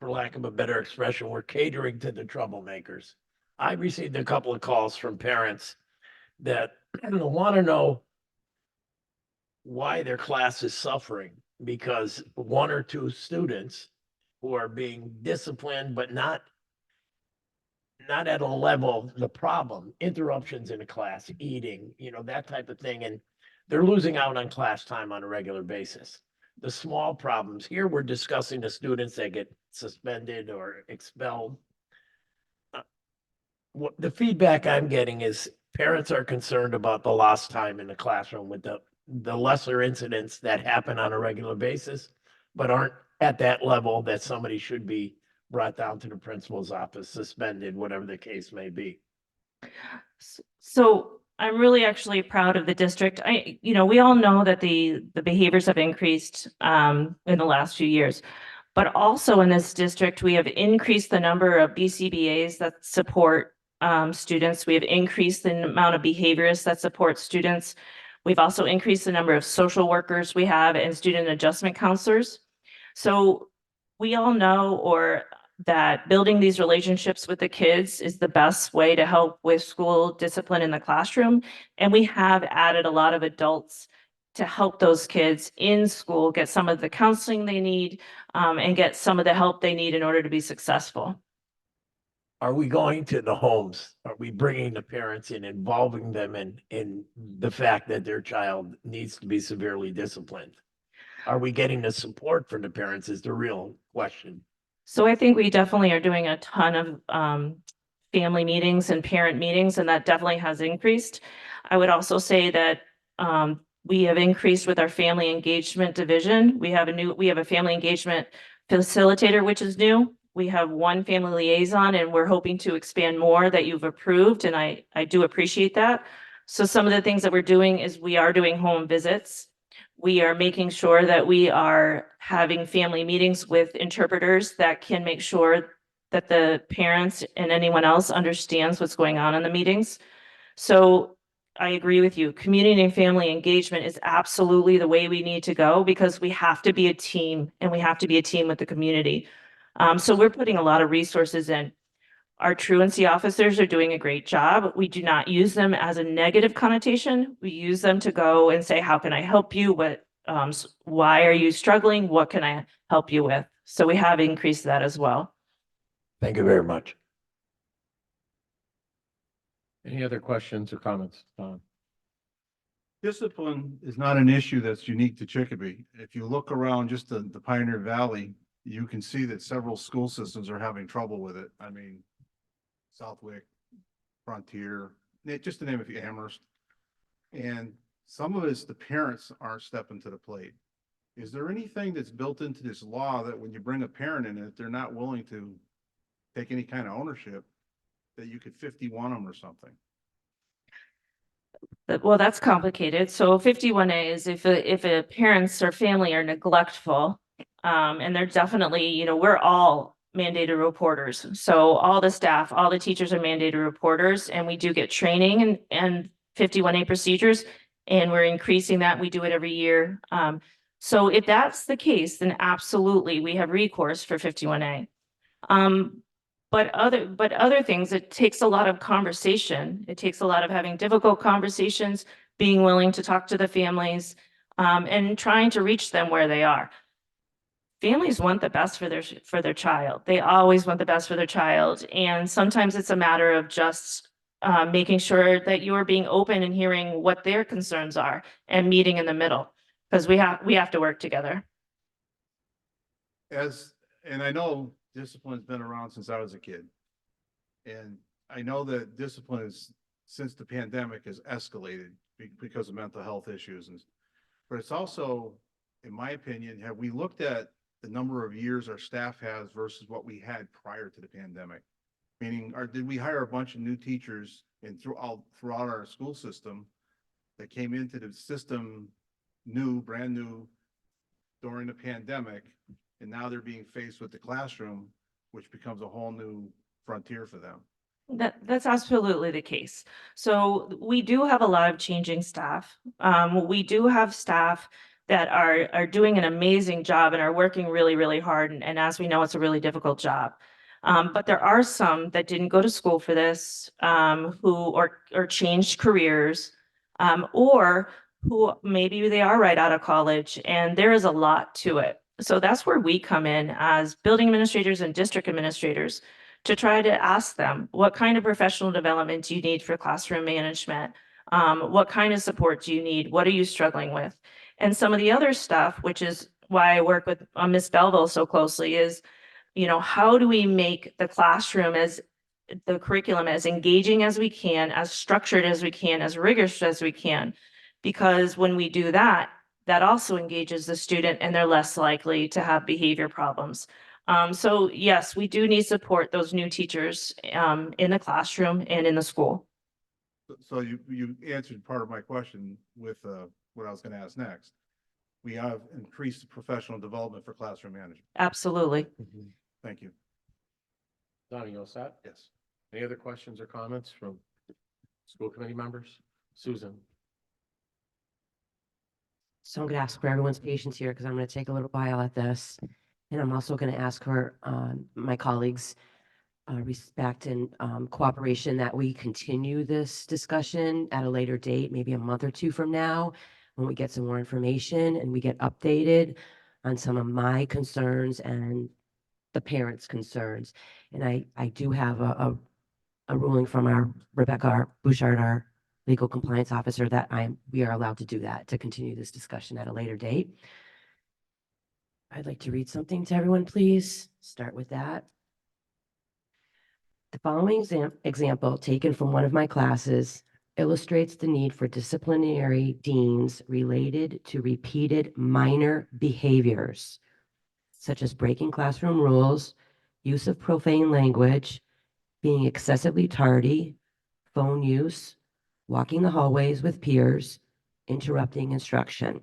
L: for lack of a better expression, we're catering to the troublemakers. I received a couple of calls from parents that want to know why their class is suffering because one or two students who are being disciplined, but not at a level, the problem, interruptions in a class, eating, that type of thing. And they're losing out on class time on a regular basis. The small problems here, we're discussing the students that get suspended or expelled. What the feedback I'm getting is parents are concerned about the lost time in the classroom with the lesser incidents that happen on a regular basis, but aren't at that level that somebody should be brought down to the principal's office, suspended, whatever the case may be.
M: So I'm really actually proud of the district. We all know that the behaviors have increased in the last few years, but also in this district, we have increased the number of BCBAs that support students. We have increased the amount of behaviorists that support students. We've also increased the number of social workers we have and student adjustment counselors. So we all know that building these relationships with the kids is the best way to help with school discipline in the classroom. And we have added a lot of adults to help those kids in school get some of the counseling they need and get some of the help they need in order to be successful.
L: Are we going to the homes? Are we bringing the parents in, involving them in the fact that their child needs to be severely disciplined? Are we getting the support from the parents is the real question.
M: So I think we definitely are doing a ton of family meetings and parent meetings, and that definitely has increased. I would also say that we have increased with our family engagement division. We have a family engagement facilitator, which is new. We have one family liaison and we're hoping to expand more that you've approved, and I do appreciate that. So some of the things that we're doing is we are doing home visits. We are making sure that we are having family meetings with interpreters that can make sure that the parents and anyone else understands what's going on in the meetings. So I agree with you. Community and family engagement is absolutely the way we need to go because we have to be a team and we have to be a team with the community. So we're putting a lot of resources in. Our truancy officers are doing a great job. We do not use them as a negative connotation. We use them to go and say, how can I help you? Why are you struggling? What can I help you with? So we have increased that as well.
L: Thank you very much.
A: Any other questions or comments? Don?
D: Discipline is not an issue that's unique to Chicopee. If you look around just the Pioneer Valley, you can see that several school systems are having trouble with it. I mean, Southwick, Frontier, just to name a few, Amherst. And some of it is the parents aren't stepping to the plate. Is there anything that's built into this law that when you bring a parent in, if they're not willing to take any kind of ownership, that you could 51 them or something?
M: Well, that's complicated. So 51A is if a parents or family are neglectful, and they're definitely, we're all mandated reporters. So all the staff, all the teachers are mandated reporters, and we do get training and 51A procedures, and we're increasing that. We do it every year. So if that's the case, then absolutely, we have recourse for 51A. But other things, it takes a lot of conversation. It takes a lot of having difficult conversations, being willing to talk to the families, and trying to reach them where they are. Families want the best for their child. They always want the best for their child. And sometimes it's a matter of just making sure that you're being open and hearing what their concerns are and meeting in the middle, because we have to work together.
D: And I know discipline's been around since I was a kid. And I know that discipline is, since the pandemic, has escalated because of mental health issues. But it's also, in my opinion, have we looked at the number of years our staff has versus what we had prior to the pandemic? Meaning, did we hire a bunch of new teachers and throughout our school system that came into the system brand new during the pandemic, and now they're being faced with the classroom, which becomes a whole new frontier for them?
M: That's absolutely the case. So we do have a lot of changing staff. We do have staff that are doing an amazing job and are working really, really hard. And as we know, it's a really difficult job. But there are some that didn't go to school for this, or changed careers, or who maybe they are right out of college, and there is a lot to it. So that's where we come in as building administrators and district administrators to try to ask them, what kind of professional development do you need for classroom management? What kind of support do you need? What are you struggling with? And some of the other stuff, which is why I work with Ms. Belleville so closely, is, how do we make the classroom the curriculum as engaging as we can, as structured as we can, as rigorous as we can? Because when we do that, that also engages the student and they're less likely to have behavior problems. So yes, we do need support those new teachers in the classroom and in the school.
D: So you answered part of my question with what I was going to ask next. We have increased professional development for classroom management.
M: Absolutely.
D: Thank you.
A: Donnie, you all set?
D: Yes.
A: Any other questions or comments from school committee members? Susan?
J: So I'm going to ask for everyone's patience here because I'm going to take a little while at this. And I'm also going to ask for my colleagues' respect and cooperation that we continue this discussion at a later date, maybe a month or two from now, when we get some more information and we get updated on some of my concerns and the parents' concerns. And I do have a ruling from our Rebecca Bouchard, our legal compliance officer, that we are allowed to do that, to continue this discussion at a later date. I'd like to read something to everyone, please. Start with that. The following example, taken from one of my classes, illustrates the need for disciplinary deans related to repeated minor behaviors, such as breaking classroom rules, use of profane language, being excessively tardy, phone use, walking the hallways with peers, interrupting instruction.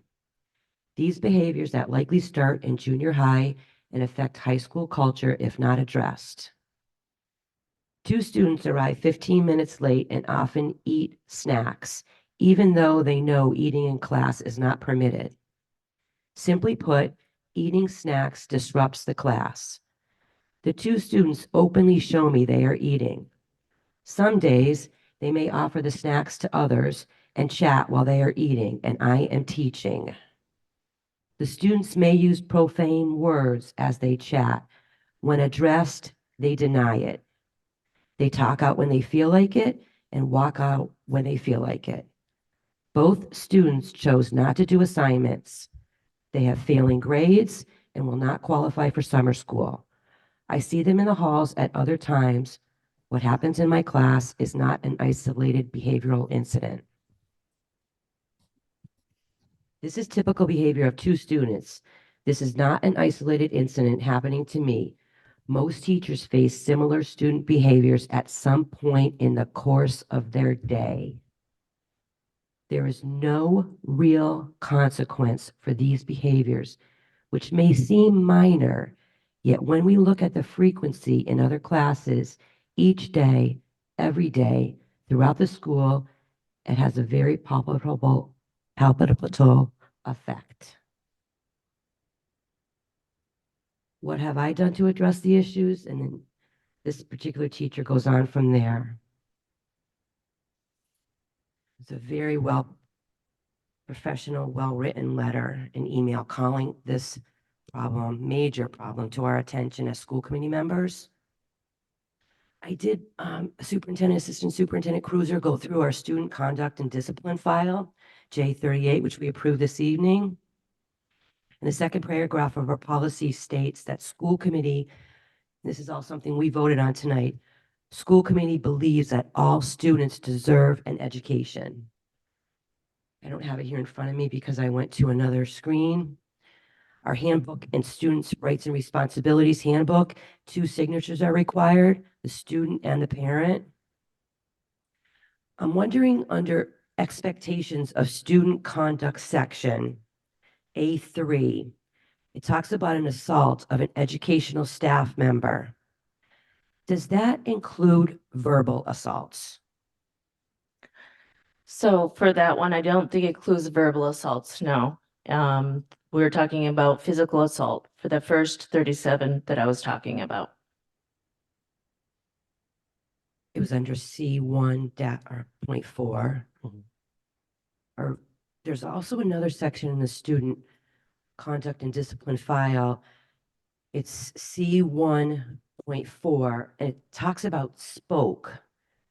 J: These behaviors that likely start in junior high and affect high school culture if not addressed. 2 students arrive 15 minutes late and often eat snacks, even though they know eating in class is not permitted. Simply put, eating snacks disrupts the class. The 2 students openly show me they are eating. Some days, they may offer the snacks to others and chat while they are eating, and I am teaching. The students may use profane words as they chat. When addressed, they deny it. They talk out when they feel like it and walk out when they feel like it. Both students chose not to do assignments. They have failing grades and will not qualify for summer school. I see them in the halls at other times. What happens in my class is not an isolated behavioral incident. This is typical behavior of 2 students. This is not an isolated incident happening to me. Most teachers face similar student behaviors at some point in the course of their day. There is no real consequence for these behaviors, which may seem minor, yet when we look at the frequency in other classes, each day, every day, throughout the school, it has a very palpable effect. What have I done to address the issues? And then this particular teacher goes on from there. It's a very professional, well-written letter and email calling this problem, major problem, to our attention as school committee members. I did, Superintendent, Assistant Superintendent Cruiser go through our student conduct and discipline file, J38, which we approved this evening. And the second paragraph of our policy states that school committee, this is all something we voted on tonight, school committee believes that all students deserve an education. I don't have it here in front of me because I went to another screen. Our handbook and students' rights and responsibilities handbook, 2 signatures are required, the student and the parent. I'm wondering, under expectations of student conduct section, A3, it talks about an assault of an educational staff member. Does that include verbal assaults?
M: So for that one, I don't think it includes verbal assaults, no. We're talking about physical assault for the first 37 that I was talking about.
J: It was under C1 or 0.4. Or there's also another section in the student conduct and discipline file. It's C1.4, and it talks about spoke.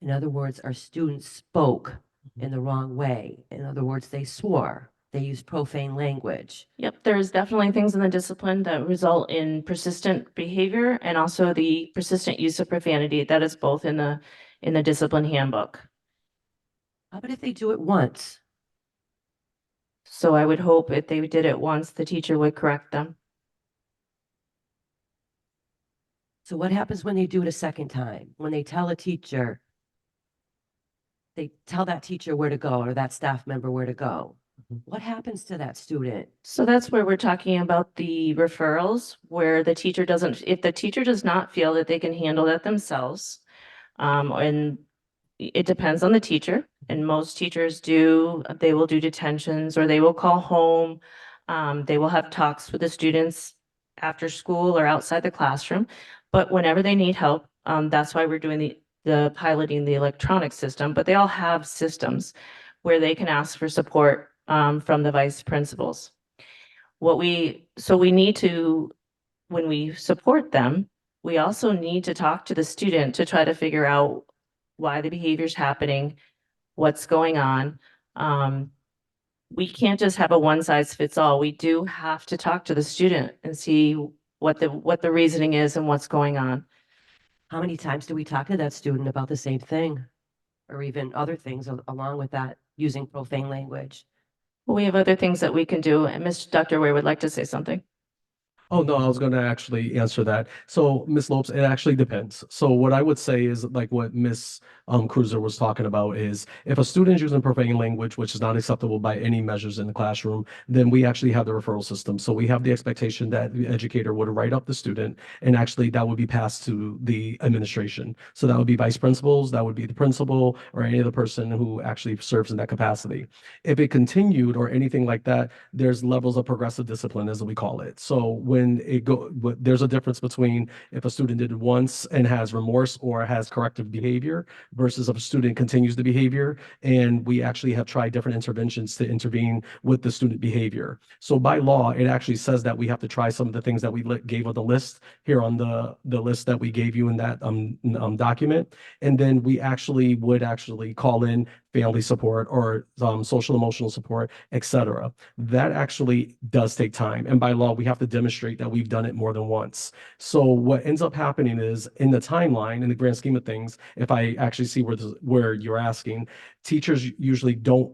J: In other words, our students spoke in the wrong way. In other words, they swore. They used profane language.
M: Yep, there's definitely things in the discipline that result in persistent behavior and also the persistent use of profanity. That is both in the discipline handbook.
J: How about if they do it once?
M: So I would hope if they did it once, the teacher would correct them.
J: So what happens when they do it a second time? When they tell a teacher, they tell that teacher where to go or that staff member where to go. What happens to that student?
M: So that's where we're talking about the referrals, where the teacher doesn't, if the teacher does not feel that they can handle that themselves, and it depends on the teacher, and most teachers they will do detentions or they will call home. They will have talks with the students after school or outside the classroom. But whenever they need help, that's why we're doing the piloting the electronic system, but they all have systems where they can ask for support from the vice principals. So we need to, when we support them, we also need to talk to the student to try to figure out why the behavior is happening, what's going on. We can't just have a one size fits all. We do have to talk to the student and see what the reasoning is and what's going on.
J: How many times do we talk to that student about the same thing? Or even other things along with that, using profane language?
M: We have other things that we can do, and Dr. Ware would like to say something.
H: Oh, no, I was going to actually answer that. So, Miss Lopes, it actually depends. So what I would say is like what Miss Cruiser was talking about is if a student is using profane language, which is not acceptable by any measures in the classroom, then we actually have the referral system. So we have the expectation that the educator would write up the student and actually that would be passed to the administration. So that would be vice principals, that would be the principal or any other person who actually serves in that capacity. If it continued or anything like that, there's levels of progressive discipline, as we call it. So when there's a difference between if a student did it once and has remorse or has corrective behavior versus if a student continues the behavior. And we actually have tried different interventions to intervene with the student behavior. So by law, it actually says that we have to try some of the things that we gave on the list here on the list that we gave you in that document. And then we actually would actually call in family support or social emotional support, etc. That actually does take time. And by law, we have to demonstrate that we've done it more than once. So what ends up happening is in the timeline, in the grand scheme of things, if I actually see where you're asking, teachers usually don't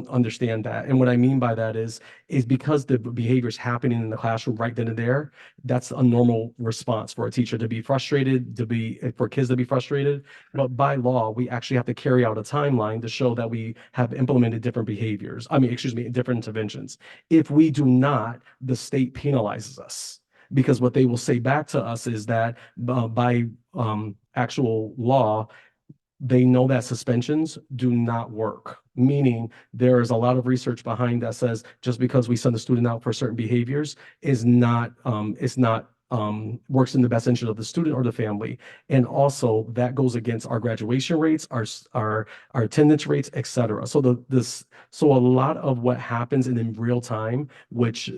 H: understand that. And what I mean by that is because the behavior is happening in the classroom right then and there, that's a normal response for a teacher to be frustrated, for kids to be frustrated. But by law, we actually have to carry out a timeline to show that we have implemented different behaviors. Different interventions. If we do not, the state penalizes us because what they will say back to us is that by actual law, they know that suspensions do not work, meaning there is a lot of research behind that says just because we send a student out for certain behaviors is not works in the best interest of the student or the family. And also that goes against our graduation rates, our attendance rates, etc. So a lot of what happens in real time, which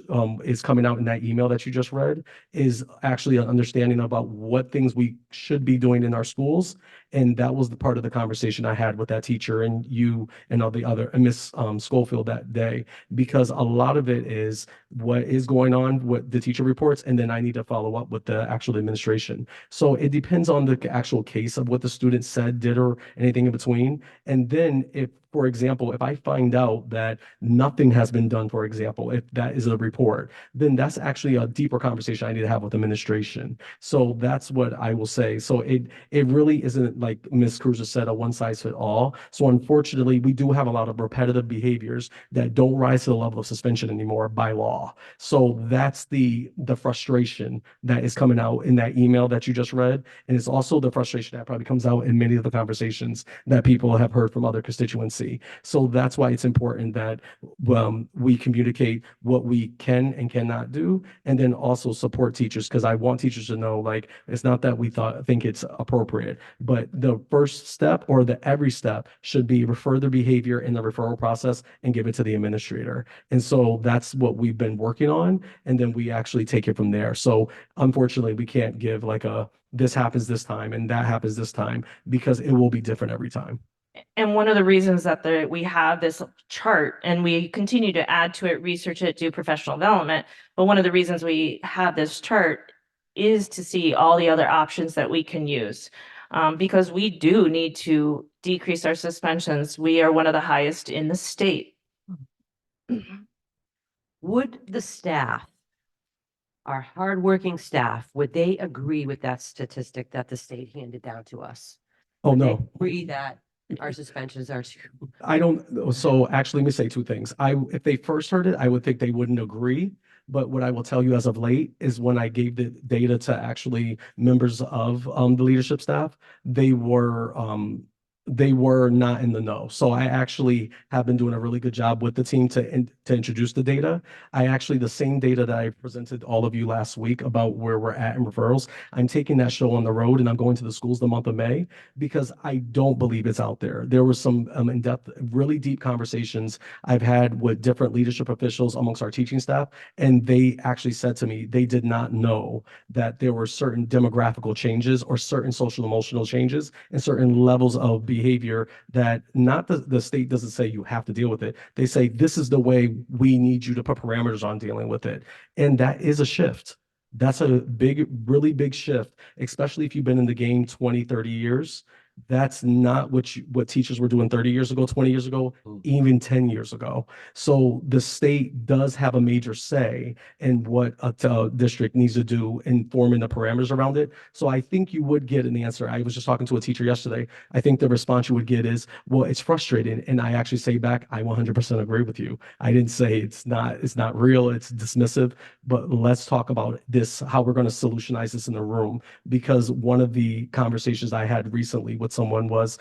H: is coming out in that email that you just read, is actually an understanding about what things we should be doing in our schools. And that was the part of the conversation I had with that teacher and you and all the other and Miss Schofield that day, because a lot of it is what is going on, what the teacher reports, and then I need to follow up with the actual administration. So it depends on the actual case of what the student said, did, or anything in between. And then if, for example, if I find out that nothing has been done, for example, if that is a report, then that's actually a deeper conversation I need to have with administration. So that's what I will say. So it really isn't, like Ms. Cruiser said, a one size fit all. So unfortunately, we do have a lot of repetitive behaviors that don't rise to the level of suspension anymore by law. So that's the frustration that is coming out in that email that you just read. And it's also the frustration that probably comes out in many of the conversations that people have heard from other constituencies. So that's why it's important that we communicate what we can and cannot do, and then also support teachers, because I want teachers to know, like, it's not that we think it's appropriate, but the first step or the every step should be refer the behavior in the referral process and give it to the administrator. And so that's what we've been working on, and then we actually take it from there. So unfortunately, we can't give like this happens this time and that happens this time, because it will be different every time.
M: And one of the reasons that we have this chart and we continue to add to it, research it, do professional development, but one of the reasons we have this chart is to see all the other options that we can use. Because we do need to decrease our suspensions. We are one of the highest in the state.
J: Would the staff, our hardworking staff, would they agree with that statistic that the state handed down to us?
H: Oh,
J: Would they
H: no.
J: agree that our suspensions are too?
H: I don't, so actually, let me say two things. If they first heard it, I would think they wouldn't agree. But what I will tell you as of late is when I gave the data to actually members of the leadership staff, they were not in the know. So I actually have been doing a really good job with the team to introduce the data. The same data that I presented all of you last week about where we're at in referrals, I'm taking that show on the road and I'm going to the schools the month of May, because I don't believe it's out there. There was some in-depth, really deep conversations I've had with different leadership officials amongst our teaching staff, and they actually said to me they did not know that there were certain demographical changes or certain social emotional changes and certain levels of behavior that not the state doesn't say you have to deal with it. They say this is the way we need you to put parameters on dealing with it. And that is a shift. That's a really big shift, especially if you've been in the game 20, 30 years. That's not what teachers were doing 30 years ago, 20 years ago,
A: Mm.
H: even 10 years ago. So the state does have a major say in what a district needs to do in forming the parameters around it. So I think you would get an answer. I was just talking to a teacher yesterday. I think the response you would get is, well, it's frustrating. And I actually say back, I 100% agree with you. I didn't say it's not real, it's dismissive, but let's talk about this, how we're going to solutionize this in the room. Because one of the conversations I had recently with someone was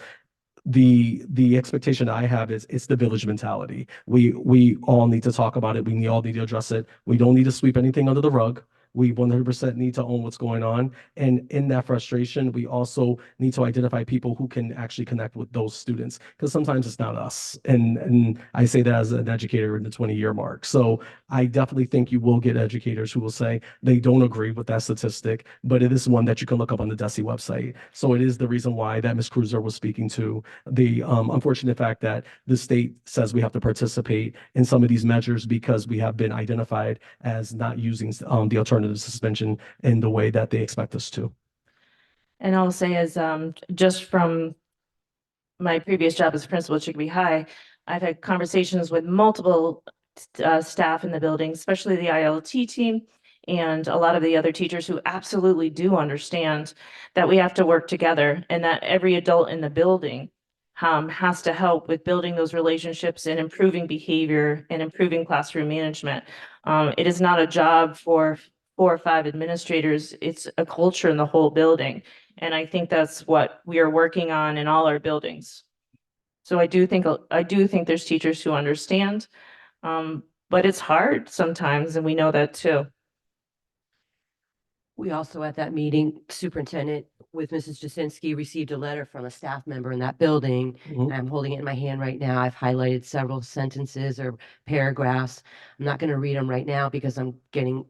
H: the expectation I have is it's the village mentality. We all need to talk about it. We all need to address it. We don't need to sweep anything under the rug. We 100% need to own what's going on. And in that frustration, we also need to identify people who can actually connect with those students, because sometimes it's not us. And I say that as an educator in the 20-year mark. So I definitely think you will get educators who will say they don't agree with that statistic, but it is one that you can look up on the DESE website. So it is the reason why that Ms. Cruiser was speaking to the unfortunate fact that the state says we have to participate in some of these measures because we have been identified as not using the alternative suspension in the way that they expect us to.
M: And I'll say as, just from my previous job as principal at Chicopee High, I've had conversations with multiple staff in the building, especially the ILT team and a lot of the other teachers who absolutely do understand that we have to work together and that every adult in the building has to help with building those relationships and improving behavior and improving classroom management. It is not a job for 4 or 5 administrators. It's a culture in the whole building. And I think that's what we are working on in all our buildings. So I do think there's teachers who understand, but it's hard sometimes, and we know that too.
J: We also at that meeting, superintendent with Mrs. Jasinski received a letter from a staff member in that building.
H: Mhm.
J: I'm holding it in my hand right now. I've highlighted several sentences or paragraphs. I'm not going to read them right now because I'm going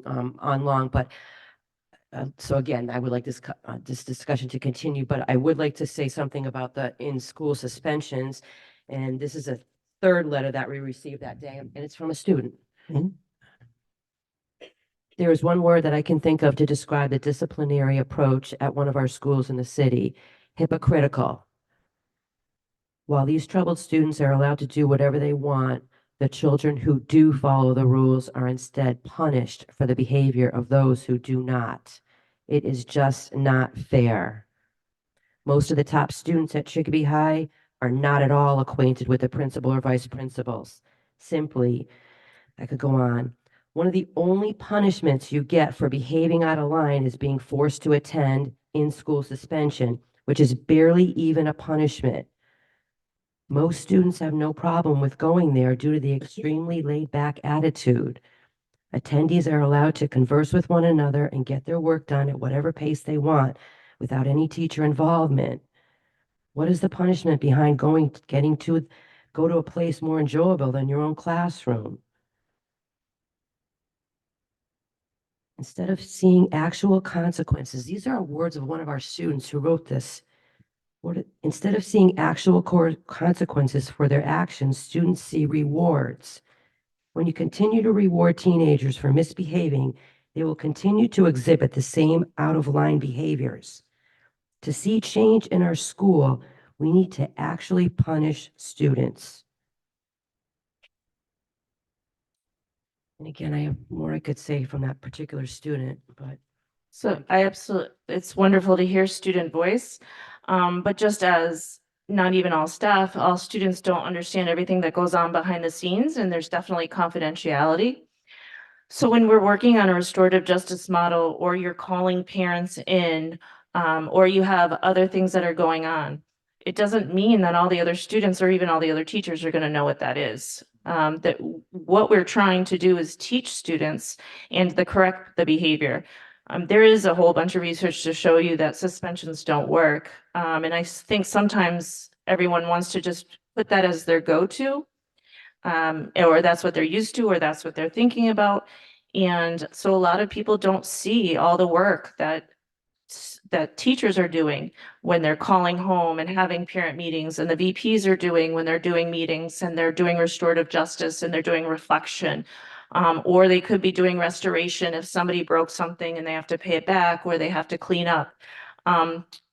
J: on long, but so again, I would like this discussion to continue, but I would like to say something about the in-school suspensions. And this is a third letter that we received that day, and it's from a student.
H: Mhm.
J: There is one word that I can think of to describe the disciplinary approach at one of our schools in the city: hypocritical. While these troubled students are allowed to do whatever they want, the children who do follow the rules are instead punished for the behavior of those who do not. It is just not fair. Most of the top students at Chicopee High are not at all acquainted with the principal or vice principals. Simply, I could go on. One of the only punishments you get for behaving out of line is being forced to attend in-school suspension, which is barely even a punishment. Most students have no problem with going there due to the extremely laid-back attitude. Attendees are allowed to converse with one another and get their work done at whatever pace they want without any teacher involvement. What is the punishment behind go to a place more enjoyable than your own classroom? Instead of seeing actual consequences, these are words of one of our students who wrote this. Instead of seeing actual consequences for their actions, students see rewards. When you continue to reward teenagers for misbehaving, they will continue to exhibit the same out-of-line behaviors. To see change in our school, we need to actually punish students. And again, I have more I could say from that particular student, but
M: So it's wonderful to hear student voice. But just as not even all staff, all students don't understand everything that goes on behind the scenes, and there's definitely confidentiality. So when we're working on a restorative justice model, or you're calling parents in, or you have other things that are going on, it doesn't mean that all the other students or even all the other teachers are going to know what that is. That what we're trying to do is teach students and correct the behavior. There is a whole bunch of research to show you that suspensions don't work. And I think sometimes everyone wants to just put that as their go-to, or that's what they're used to, or that's what they're thinking about. And so a lot of people don't see all the work that teachers are doing when they're calling home and having parent meetings, and the VPs are doing when they're doing meetings and they're doing restorative justice and they're doing reflection. Or they could be doing restoration if somebody broke something and they have to pay it back, or they have to clean up.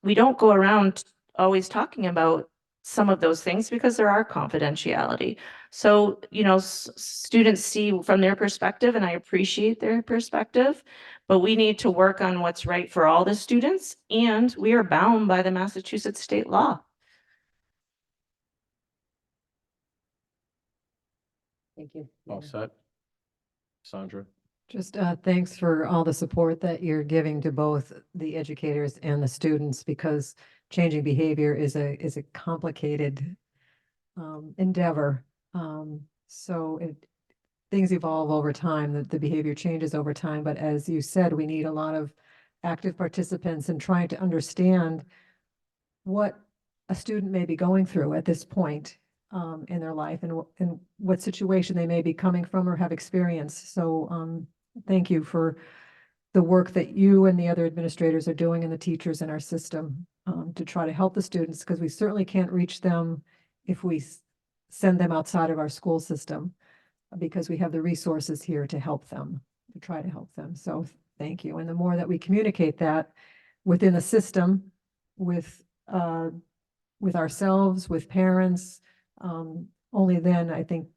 M: We don't go around always talking about some of those things because there are confidentiality. So, you know, students see from their perspective, and I appreciate their perspective, but we need to work on what's right for all the students, and we are bound by the Massachusetts state law.
J: Thank you.
A: All set? Sandra?
F: Just thanks for all the support that you're giving to both the educators and the students, because changing behavior is a complicated endeavor. So things evolve over time, the behavior changes over time, but as you said, we need a lot of active participants in trying to understand what a student may be going through at this point in their life, and what situation they may be coming from or have experienced. So thank you for the work that you and the other administrators are doing, and the teachers in our system to try to help the students, because we certainly can't reach them if we send them outside of our school system, because we have the resources here to help them, to try to help them. So thank you. And the more that we communicate that within the system, with ourselves, with parents, only then I think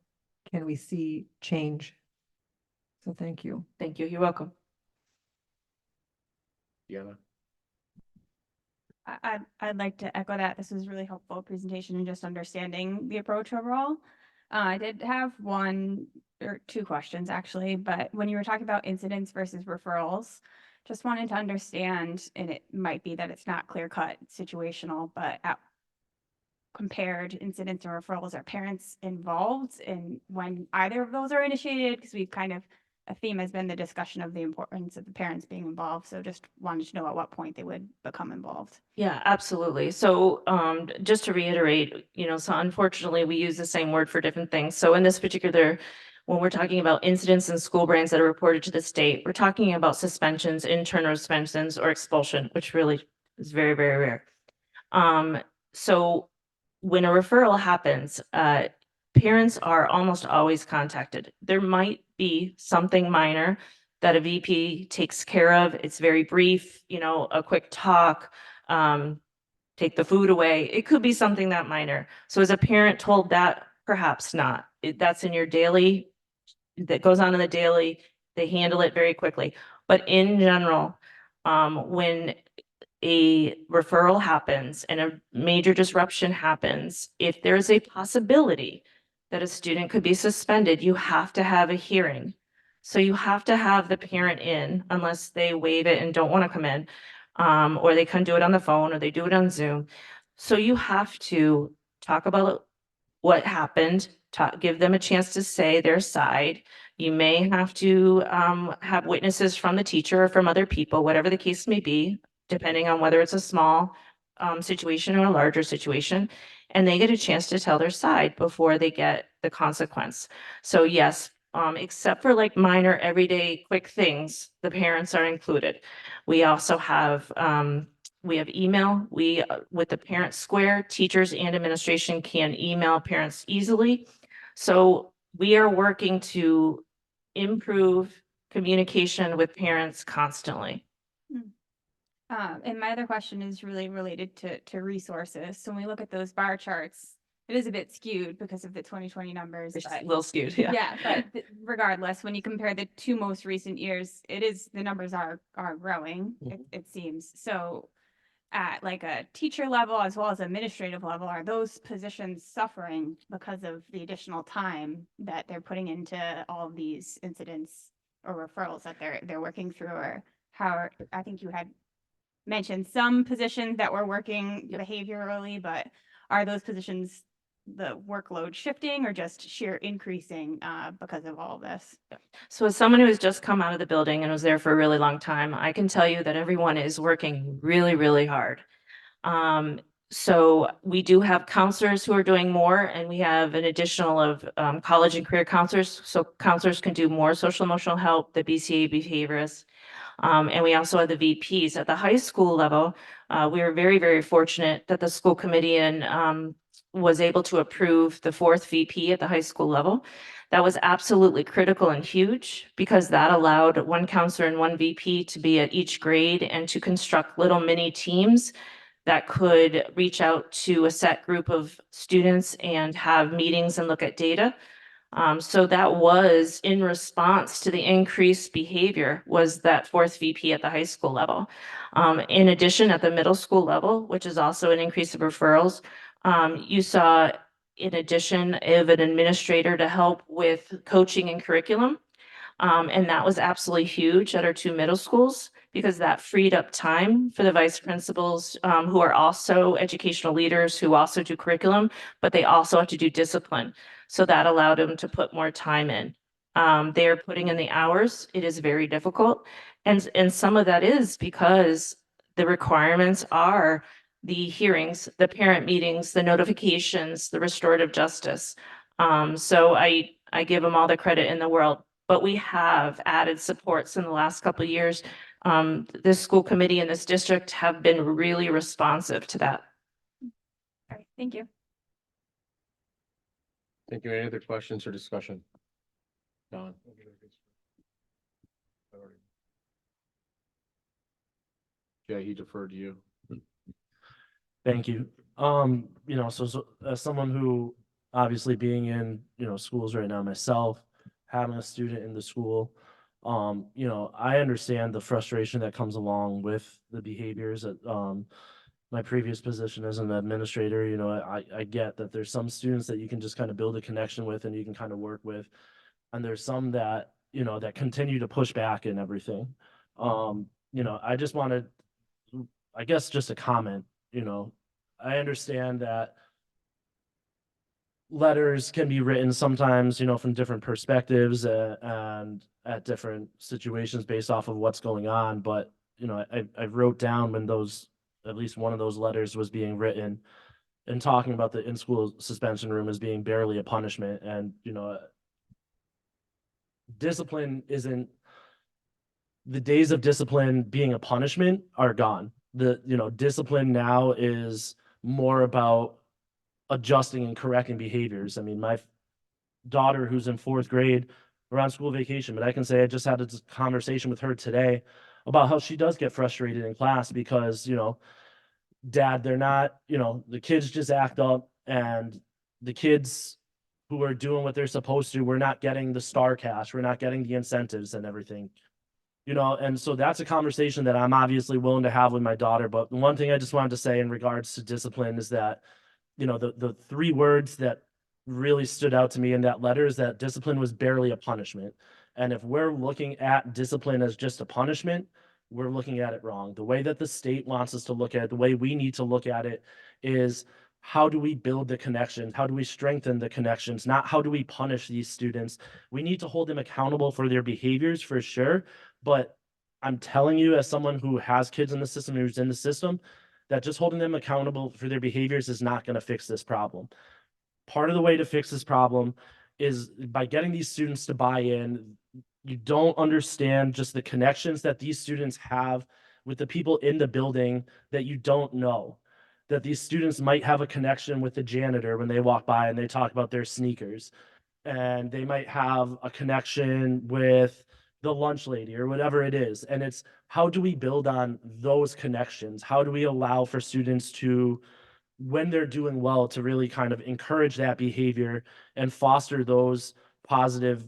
F: can we see change. So thank you.
M: Thank you. You're welcome.
A: Deanna?
K: I'd like to echo that. This was a really helpful presentation and just understanding the approach overall. I did have one or two questions actually, but when you were talking about incidents versus referrals, just wanted to understand, and it might be that it's not clear cut situational, but compared incidents and referrals, are parents involved in when either of those are initiated? Because we've kind of, a theme has been the discussion of the importance of the parents being involved. So just wanted to know at what point they would become involved.
M: Yeah, absolutely. So just to reiterate, you know, so unfortunately we use the same word for different things. So in this particular, when we're talking about incidents and school brands that are reported to the state, we're talking about suspensions, internal suspensions, or expulsion, which really is very, very rare. So when a referral happens, parents are almost always contacted. There might be something minor that a VP takes care of. It's very brief, you know, a quick talk, take the food away. It could be something that minor. So is a parent told that? Perhaps not. That's in your daily, that goes on in the daily. They handle it very quickly. But in general, when a referral happens and a major disruption happens, if there's a possibility that a student could be suspended, you have to have a hearing. So you have to have the parent in unless they waive it and don't want to come in, or they can do it on the phone or they do it on Zoom. So you have to talk about what happened, give them a chance to say their side. You may have to have witnesses from the teacher or from other people, whatever the case may be, depending on whether it's a small situation or a larger situation, and they get a chance to tell their side before they get the consequence. So yes, except for like minor everyday quick things, the parents are included. We also have email. With the parent square, teachers and administration can email parents easily. So we are working to improve communication with parents constantly.
K: And my other question is really related to resources. So when we look at those bar charts, it is a bit skewed because of the 2020 numbers.
M: It's
K: but-
M: a little skewed, yeah.
K: Yeah, but regardless, when you compare the two most recent years, the numbers are growing, it seems. So at like a teacher level as well as administrative level, are those positions suffering because of the additional time that they're putting into all of these incidents or referrals that they're working through? Or how, I think you had mentioned some positions that were working behaviorally, but are those positions, the workload shifting or just sheer increasing because of all of this?
M: So as someone who has just come out of the building and was there for a really long time, I can tell you that everyone is working really, really hard. So we do have counselors who are doing more, and we have an additional of college and career counselors. So counselors can do more social emotional help, the BCA behaviorists. And we also have the VPs at the high school level. We were very, very fortunate that the school committee was able to approve the 4th VP at the high school level. That was absolutely critical and huge because that allowed one counselor and one VP to be at each grade and to construct little mini teams that could reach out to a set group of students and have meetings and look at data. So that was in response to the increased behavior was that fourth VP at the high school level. In addition, at the middle school level, which is also an increase of referrals, you saw in addition of an administrator to help with coaching and curriculum. And that was absolutely huge at our two middle schools because that freed up time for the vice principals who are also educational leaders who also do curriculum, but they also have to do discipline. So that allowed them to put more time in. They are putting in the hours. It is very difficult. And some of that is because the requirements are the hearings, the parent meetings, the notifications, the restorative justice. So I give them all the credit in the world, but we have added supports in the last couple of years. This school committee and this district have been really responsive to that.
K: All right, thank you.
A: Thank you. Any other questions or discussion? Don? Jay, he deferred to you.
G: Thank you. So as someone who obviously being in, schools right now myself, having a student in the school, I understand the frustration that comes along with the behaviors that, my previous position as an administrator, I get that there's some students that you can just kind of build a connection with and you can kind of work with. And there's some that, that continue to push back and everything. I just wanted, I guess, just a comment, I understand that letters can be written sometimes, from different perspectives and at different situations based off of what's going on. But, I wrote down when at least one of those letters was being written and talking about the in-school suspension room as being barely a punishment. And, discipline isn't, the days of discipline being a punishment are gone. Discipline now is more about adjusting and correcting behaviors. I mean, my daughter who's in fourth grade, we're on school vacation, but I can say I just had a conversation with her today about how she does get frustrated in class because, dad, they're not, the kids just act up and the kids who are doing what they're supposed to, we're not getting the star cash, we're not getting the incentives and everything. And so that's a conversation that I'm obviously willing to have with my daughter. But the one thing I just wanted to say in regards to discipline is that, the three words that really stood out to me in that letter is that discipline was barely a punishment. And if we're looking at discipline as just a punishment, we're looking at it wrong. The way that the state wants us to look at it, the way we need to look at it is how do we build the connections? How do we strengthen the connections? Not how do we punish these students? We need to hold them accountable for their behaviors for sure. But I'm telling you, as someone who has kids in the system, who's in the system, that just holding them accountable for their behaviors is not going to fix this problem. Part of the way to fix this problem is by getting these students to buy in. You don't understand just the connections that these students have with the people in the building that you don't know. That these students might have a connection with the janitor when they walk by and they talk about their sneakers. And they might have a connection with the lunch lady or whatever it is. And it's how do we build on those connections? How do we allow for students to, when they're doing well, to really kind of encourage that behavior and foster those positive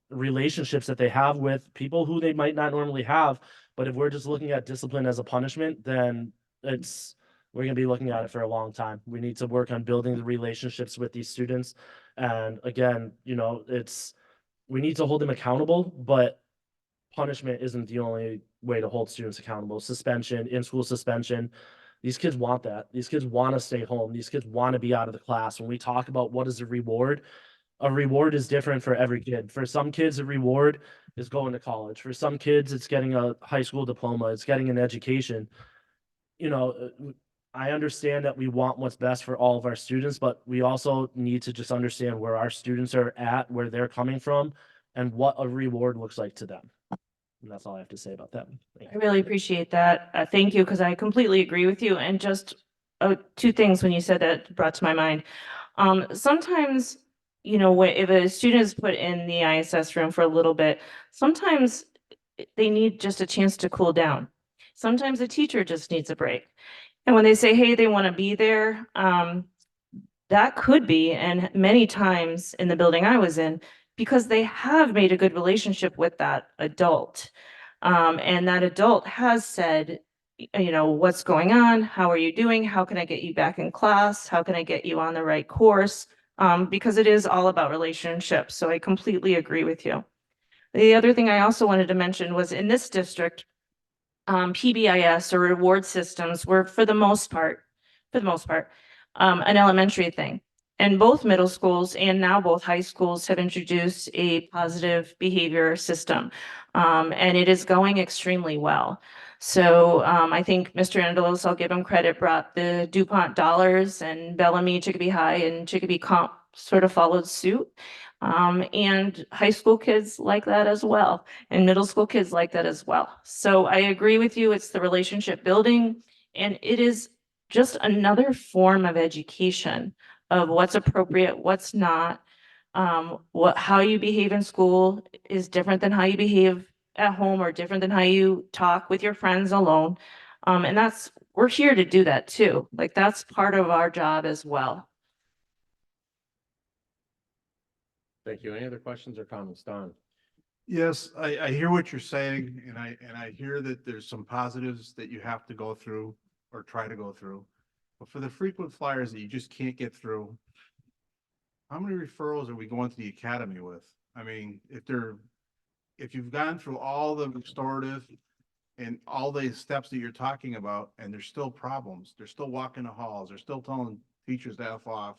G: relationships that they have with people who they might not normally have. But if we're just looking at discipline as a punishment, then we're going to be looking at it for a long time. We need to work on building the relationships with these students. And again, we need to hold them accountable, but punishment isn't the only way to hold students accountable. Suspension, in-school suspension, these kids want that. These kids want to stay home. These kids want to be out of the class. When we talk about what is a reward is different for every kid. For some kids, a reward is going to college. For some kids, it's getting a high school diploma. It's getting an education. I understand that we want what's best for all of our students, but we also need to just understand where our students are at, where they're coming from, and what a reward looks like to them. And that's all I have to say about that.
M: I really appreciate that. Thank you, because I completely agree with you. And just two things when you said that brought to my mind. Sometimes, if a student is put in the ISS room for a little bit, sometimes they need just a chance to cool down. Sometimes a teacher just needs a break. And when they say, hey, they want to be there, that could be, and many times in the building I was in, because they have made a good relationship with that adult. And that adult has said, what's going on? How are you doing? How can I get you back in class? How can I get you on the right course? Because it is all about relationships. So I completely agree with you. The other thing I also wanted to mention was in this district, PBIS or reward systems were for the most part, an elementary thing. And both middle schools and now both high schools have introduced a positive behavior system. And it is going extremely well. So I think Mr. Angelos, I'll give him credit, brought the DuPont dollars, and Bellamy, Chicopee High, and Chicopee Comp sort of followed suit. And high school kids like that as well, and middle school kids like that as well. So I agree with you. It's the relationship building, and it is just another form of education of what's appropriate, what's not. How you behave in school is different than how you behave at home, or different than how you talk with your friends alone. And we're here to do that too. Like, that's part of our job as well.
A: Thank you. Any other questions or comments? Don?
D: Yes, I hear what you're saying, and I hear that there's some positives that you have to go through or try to go through. But for the frequent flyers that you just can't get through, how many referrals are we going to the academy with? I mean, if you've gone through all the restorative and all the steps that you're talking about, and there's still problems, they're still walking the halls, they're still telling teachers to F off,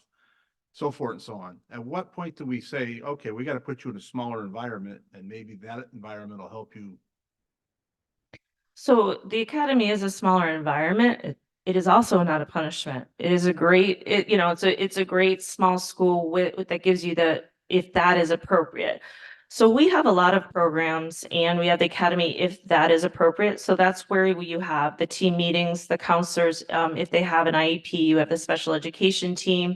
D: so forth and so on. At what point do we say, okay, we got to put you in a smaller environment, and maybe that environment will help you?
M: So the academy is a smaller environment. It is also not a punishment. It is a great, it's a great small school that gives you if that is appropriate. So we have a lot of programs, and we have the academy if that is appropriate. So that's where you have the team meetings, the counselors, if they have an IEP, you have the special education team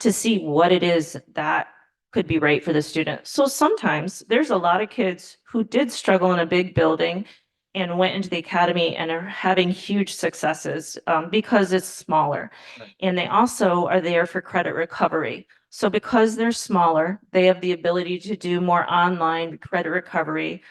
M: to see what it is that could be right for the student. So sometimes there's a lot of kids who did struggle in a big building and went into the academy and are having huge successes because it's smaller.
D: Right.
M: And they also are there for credit recovery. So because they're smaller, they have the ability to do more online credit recovery.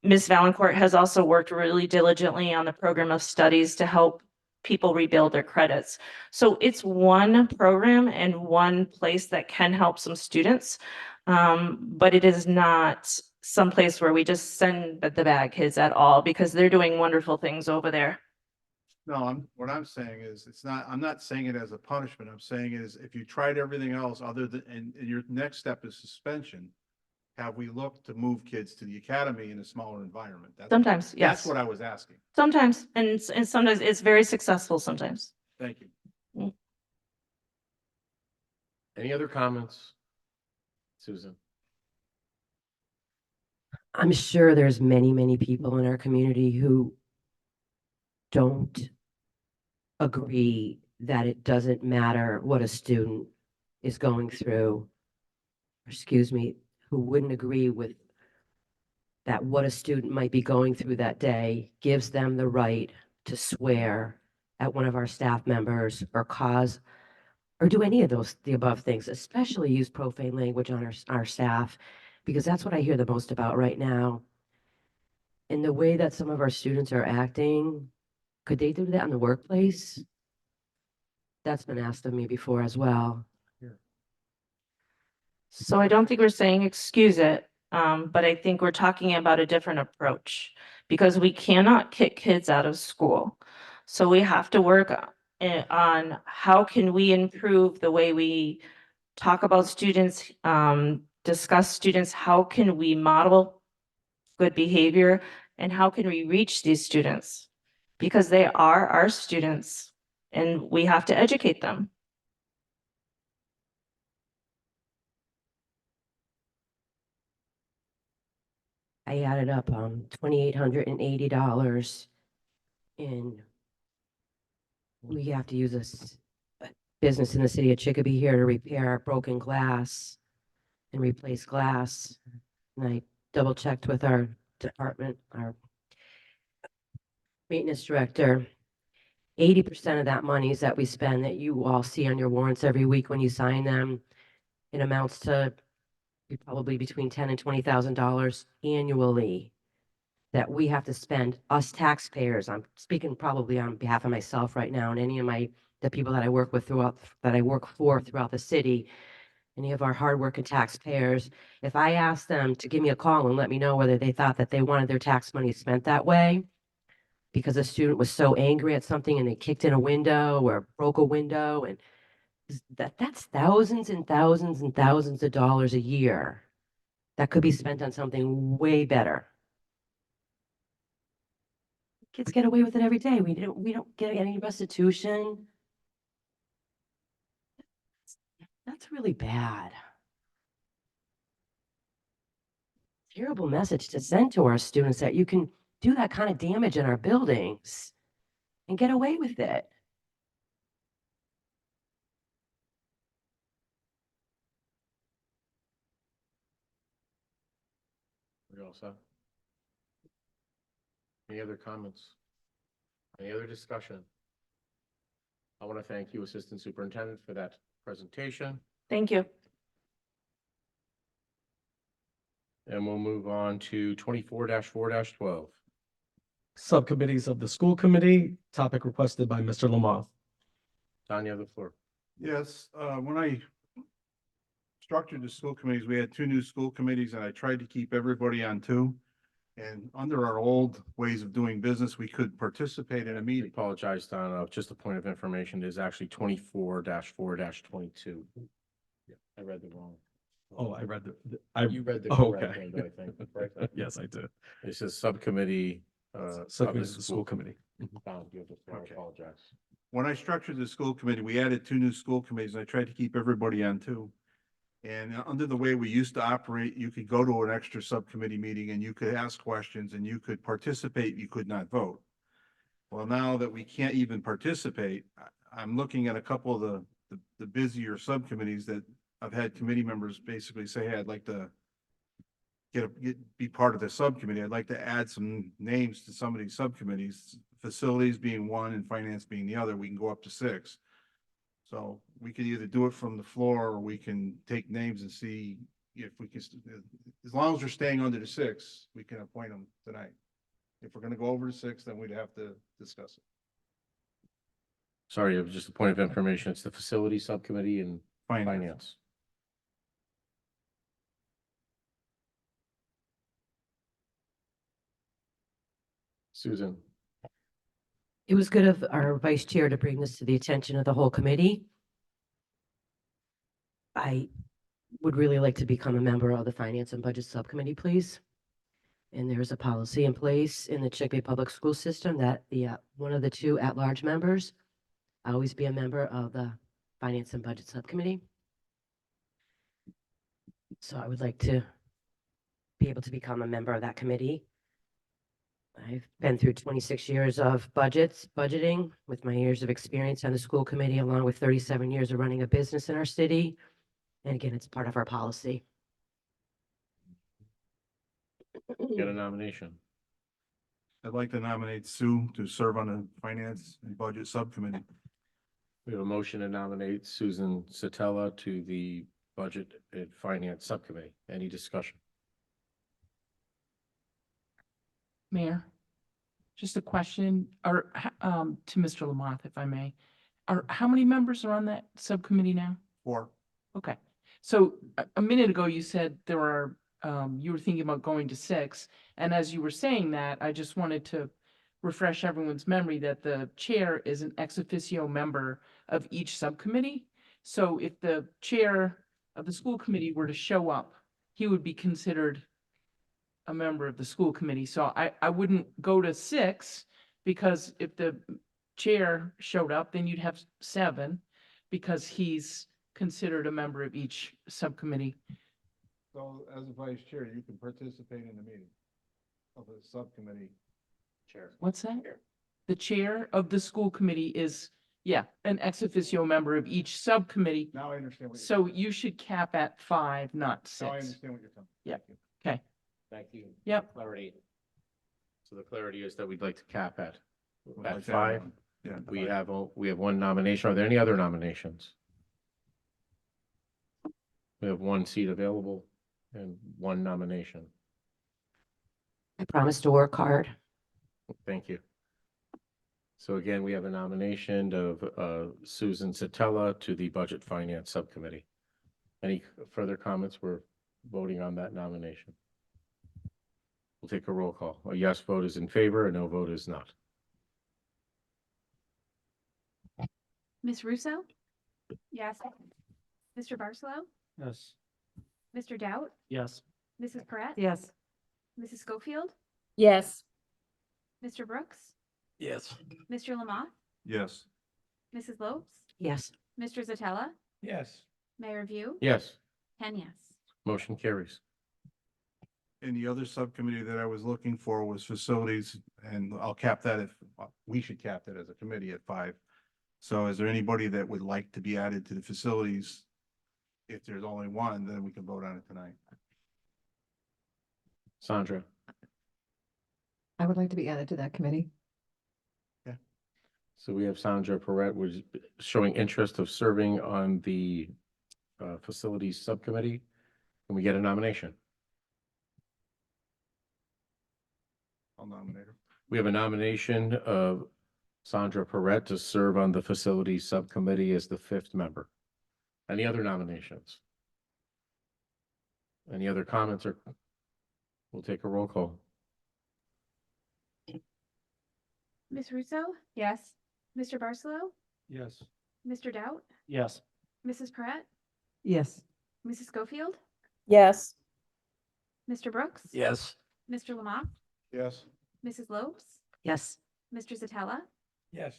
M: Ms. Valancourt has also worked really diligently on the program of studies to help people rebuild their credits. So it's one program and one place that can help some students, but it is not someplace where we just send the bad kids at all, because they're doing wonderful things over there.
D: No, what I'm saying is, I'm not saying it as a punishment. I'm saying is, if you tried everything else other than, and your next step is suspension, have we looked to move kids to the academy in a smaller environment?
M: Sometimes, yes.
D: That's what I was asking.
M: Sometimes, and sometimes it's very successful sometimes.
D: Thank you.
A: Any other comments? Susan?
J: I'm sure there's many, many people in our community who don't agree that it doesn't matter what a student is going through. Excuse me, who wouldn't agree with that what a student might be going through that day gives them the right to swear at one of our staff members or do any of the above things, especially use profane language on our staff, because that's what I hear the most about right now. In the way that some of our students are acting, could they do that in the workplace? That's been asked of me before as well.
M: So I don't think we're saying excuse it, but I think we're talking about a different approach, because we cannot kick kids out of school. So we have to work on how can we improve the way we talk about students, discuss students, how can we model good behavior, and how can we reach these students? Because they are our students, and we have to educate them.
J: I added up $2,880 in, we have to use a business in the city of Chicopee here to repair broken glass and replace glass. And I double checked with our department, our maintenance director, 80% of that monies that we spend that you all see on your warrants every week when you sign them, it amounts to probably between $10,000 and $20,000 annually that we have to spend, us taxpayers. I'm speaking probably on behalf of myself right now and any of the people that I work with that I work for throughout the city, any of our hardworking taxpayers. If I asked them to give me a call and let me know whether they thought that they wanted their tax money spent that way, because a student was so angry at something and they kicked in a window or broke a window, and that's thousands and thousands and thousands of dollars a year that could be spent on something way better. Kids get away with it every day. We don't get any restitution. That's really bad. Terrible message to send to our students that you can do that kind of damage in our buildings and get away with it.
A: We all set? Any other comments? Any other discussion? I want to thank you, Assistant Superintendent, for that presentation,
M: Thank you.
A: and we'll move on to 24-4-12.
H: Subcommittees of the school committee, topic requested by Mr. Lamothe.
A: Don, you have the floor.
D: Yes, when I structured the school committees, we had 2 new school committees and I tried to keep everybody on 2. And under our old ways of doing business, we could participate in a
A: I
D: meeting.
A: apologize, Don. Just a point of information, there's actually 24-4-22. I read the wrong.
H: Oh, I read
A: You read the
H: oh,
A: correct
H: okay.
A: one, I think. Correct?
H: Yes, I did.
A: It says subcommittee.
H: Subcommittee of the school committee.
A: Don, you have the floor. I
D: Okay.
A: apologize.
D: When I structured the school committee, we added 2 new school committees and I tried to keep everybody on 2. And under the way we used to operate, you could go to an extra subcommittee meeting and you could ask questions and you could participate, you could not vote. Well, now that we can't even participate, I'm looking at a couple of the busier subcommittees that I've had committee members basically say, hey, I'd like to be part of the subcommittee. I'd like to add some names to some of these subcommittees, facilities being one and finance being the other. We can go up to 6. So we could either do it from the floor or we can take names and see if we can, as long as we're staying under the 6, we can appoint them tonight. If we're gonna go over to 6, then we'd have to discuss it.
A: Sorry, it was just a point of information. It's the facility subcommittee and finance. Susan.
J: It was good of our vice chair to bring this to the attention of the whole committee. I would really like to become a member of the Finance and Budget Subcommittee, please. And there's a policy in place in the Chicopee Public School System that one of the 2 at-large members always be a member of the Finance and Budget Subcommittee. So I would like to be able to become a member of that committee. I've been through 26 years of budgeting with my years of experience on the school committee, along with 37 years of running a business in our city. And again, it's part of our policy.
A: Get a nomination.
D: I'd like to nominate Sue to serve on the Finance and Budget Subcommittee.
A: We have a motion to nominate Susan Satella to the Budget and Finance Subcommittee. Any discussion?
N: Mayor, just a question, to Mr. Lamothe, if I may. How many members are on that subcommittee now?
D: 4.
N: Okay, so a minute ago you said there are, you were thinking about going to 6. And as you were saying that, I just wanted to refresh everyone's memory that the chair is an ex officio member of each subcommittee. So if the chair of the school committee were to show up, he would be considered a member of the school committee. So I wouldn't go to 6 because if the chair showed up, then you'd have 7 because he's considered a member of each subcommittee.
D: So as a vice chair, you can participate in the meeting of the subcommittee chair.
N: What's that? The chair of the school committee is, an ex officio member of each subcommittee.
D: Now I understand what you're
N: So you should cap at 5, not 6.
D: Now I understand what you're telling me.
N: Yeah.
D: Thank you.
N: Okay.
A: Thank you.
N: Yep.
A: Clarity. So the clarity is that we'd like to cap at
D: I'd
A: At
D: like to have
A: 5,
D: one. Yeah.
A: we have one nomination. Are there any other nominations? We have one seat available and one nomination.
J: I promise to work hard.
A: Thank you. So again, we have a nomination of Susan Satella to the Budget Finance Subcommittee. Any further comments? We're voting on that nomination. We'll take a roll call. A yes vote is in favor, a no vote is not.
C: Ms. Russo? Yes. Mr. Barcelo?
G: Yes.
C: Mr. Doubt?
G: Yes.
C: Mrs. Perrette?
F: Yes.
C: Mrs. Schofield?
B: Yes.
C: Mr. Brooks?
L: Yes.
C: Mr. Lamont?
D: Yes.
C: Mrs. Lopes?
J: Yes.
C: Mr. Zatella?
L: Yes.
C: Mayor View?
A: Yes,
C: 10 yes.
A: motion carries.
D: And the other subcommittee that I was looking for was facilities, and I'll cap that if, we should cap that as a committee at 5. So is there anybody that would like to be added to the facilities? If there's only one, then we can vote on it tonight.
A: Sandra,
F: I would like to be added to that committee.
A: so we have Sandra Perrette, was showing interest of serving on the Facilities Subcommittee. Can we get a nomination?
D: I'll nominate her.
A: We have a nomination of Sandra Perrette to serve on the Facilities Subcommittee as the 5th member. Any other nominations? Any other comments, or we'll take a roll call.
C: Ms. Russo? Yes. Mr. Barcelo?
G: Yes.
C: Mr. Doubt?
G: Yes.
C: Mrs. Perrette?
F: Yes.
C: Mrs. Schofield?
B: Yes.
C: Mr. Brooks?
L: Yes.
C: Mr. Lamont?
D: Yes.
C: Mrs. Lopes?
J: Yes.
C: Mr. Zatella?
L: Yes.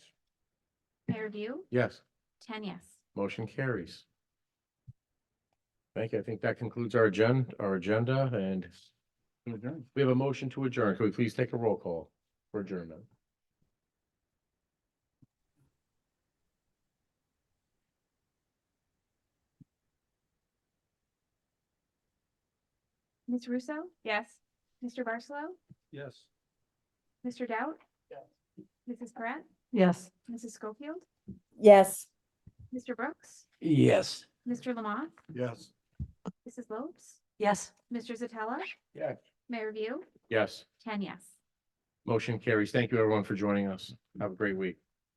C: Mayor View?
A: Yes,
C: 10 yes.
A: motion carries. Thank you. I think that concludes our agenda, and we have a motion to adjourn. Can we please take a roll call for adjournment?
C: Ms. Russo? Yes. Mr. Barcelo?
G: Yes.
C: Mr. Doubt?
G: Yes.
C: Mrs. Perrette?
F: Yes.
C: Mrs. Schofield?
B: Yes.
C: Mr. Brooks?
L: Yes.
C: Mr. Lamont?
D: Yes.
C: Mrs. Lopes?
J: Yes.
C: Mr. Zatella?
L: Yes.
C: Mayor View?
A: Yes,
C: 10 yes.
A: motion carries. Thank you, everyone, for joining us. Have a great week.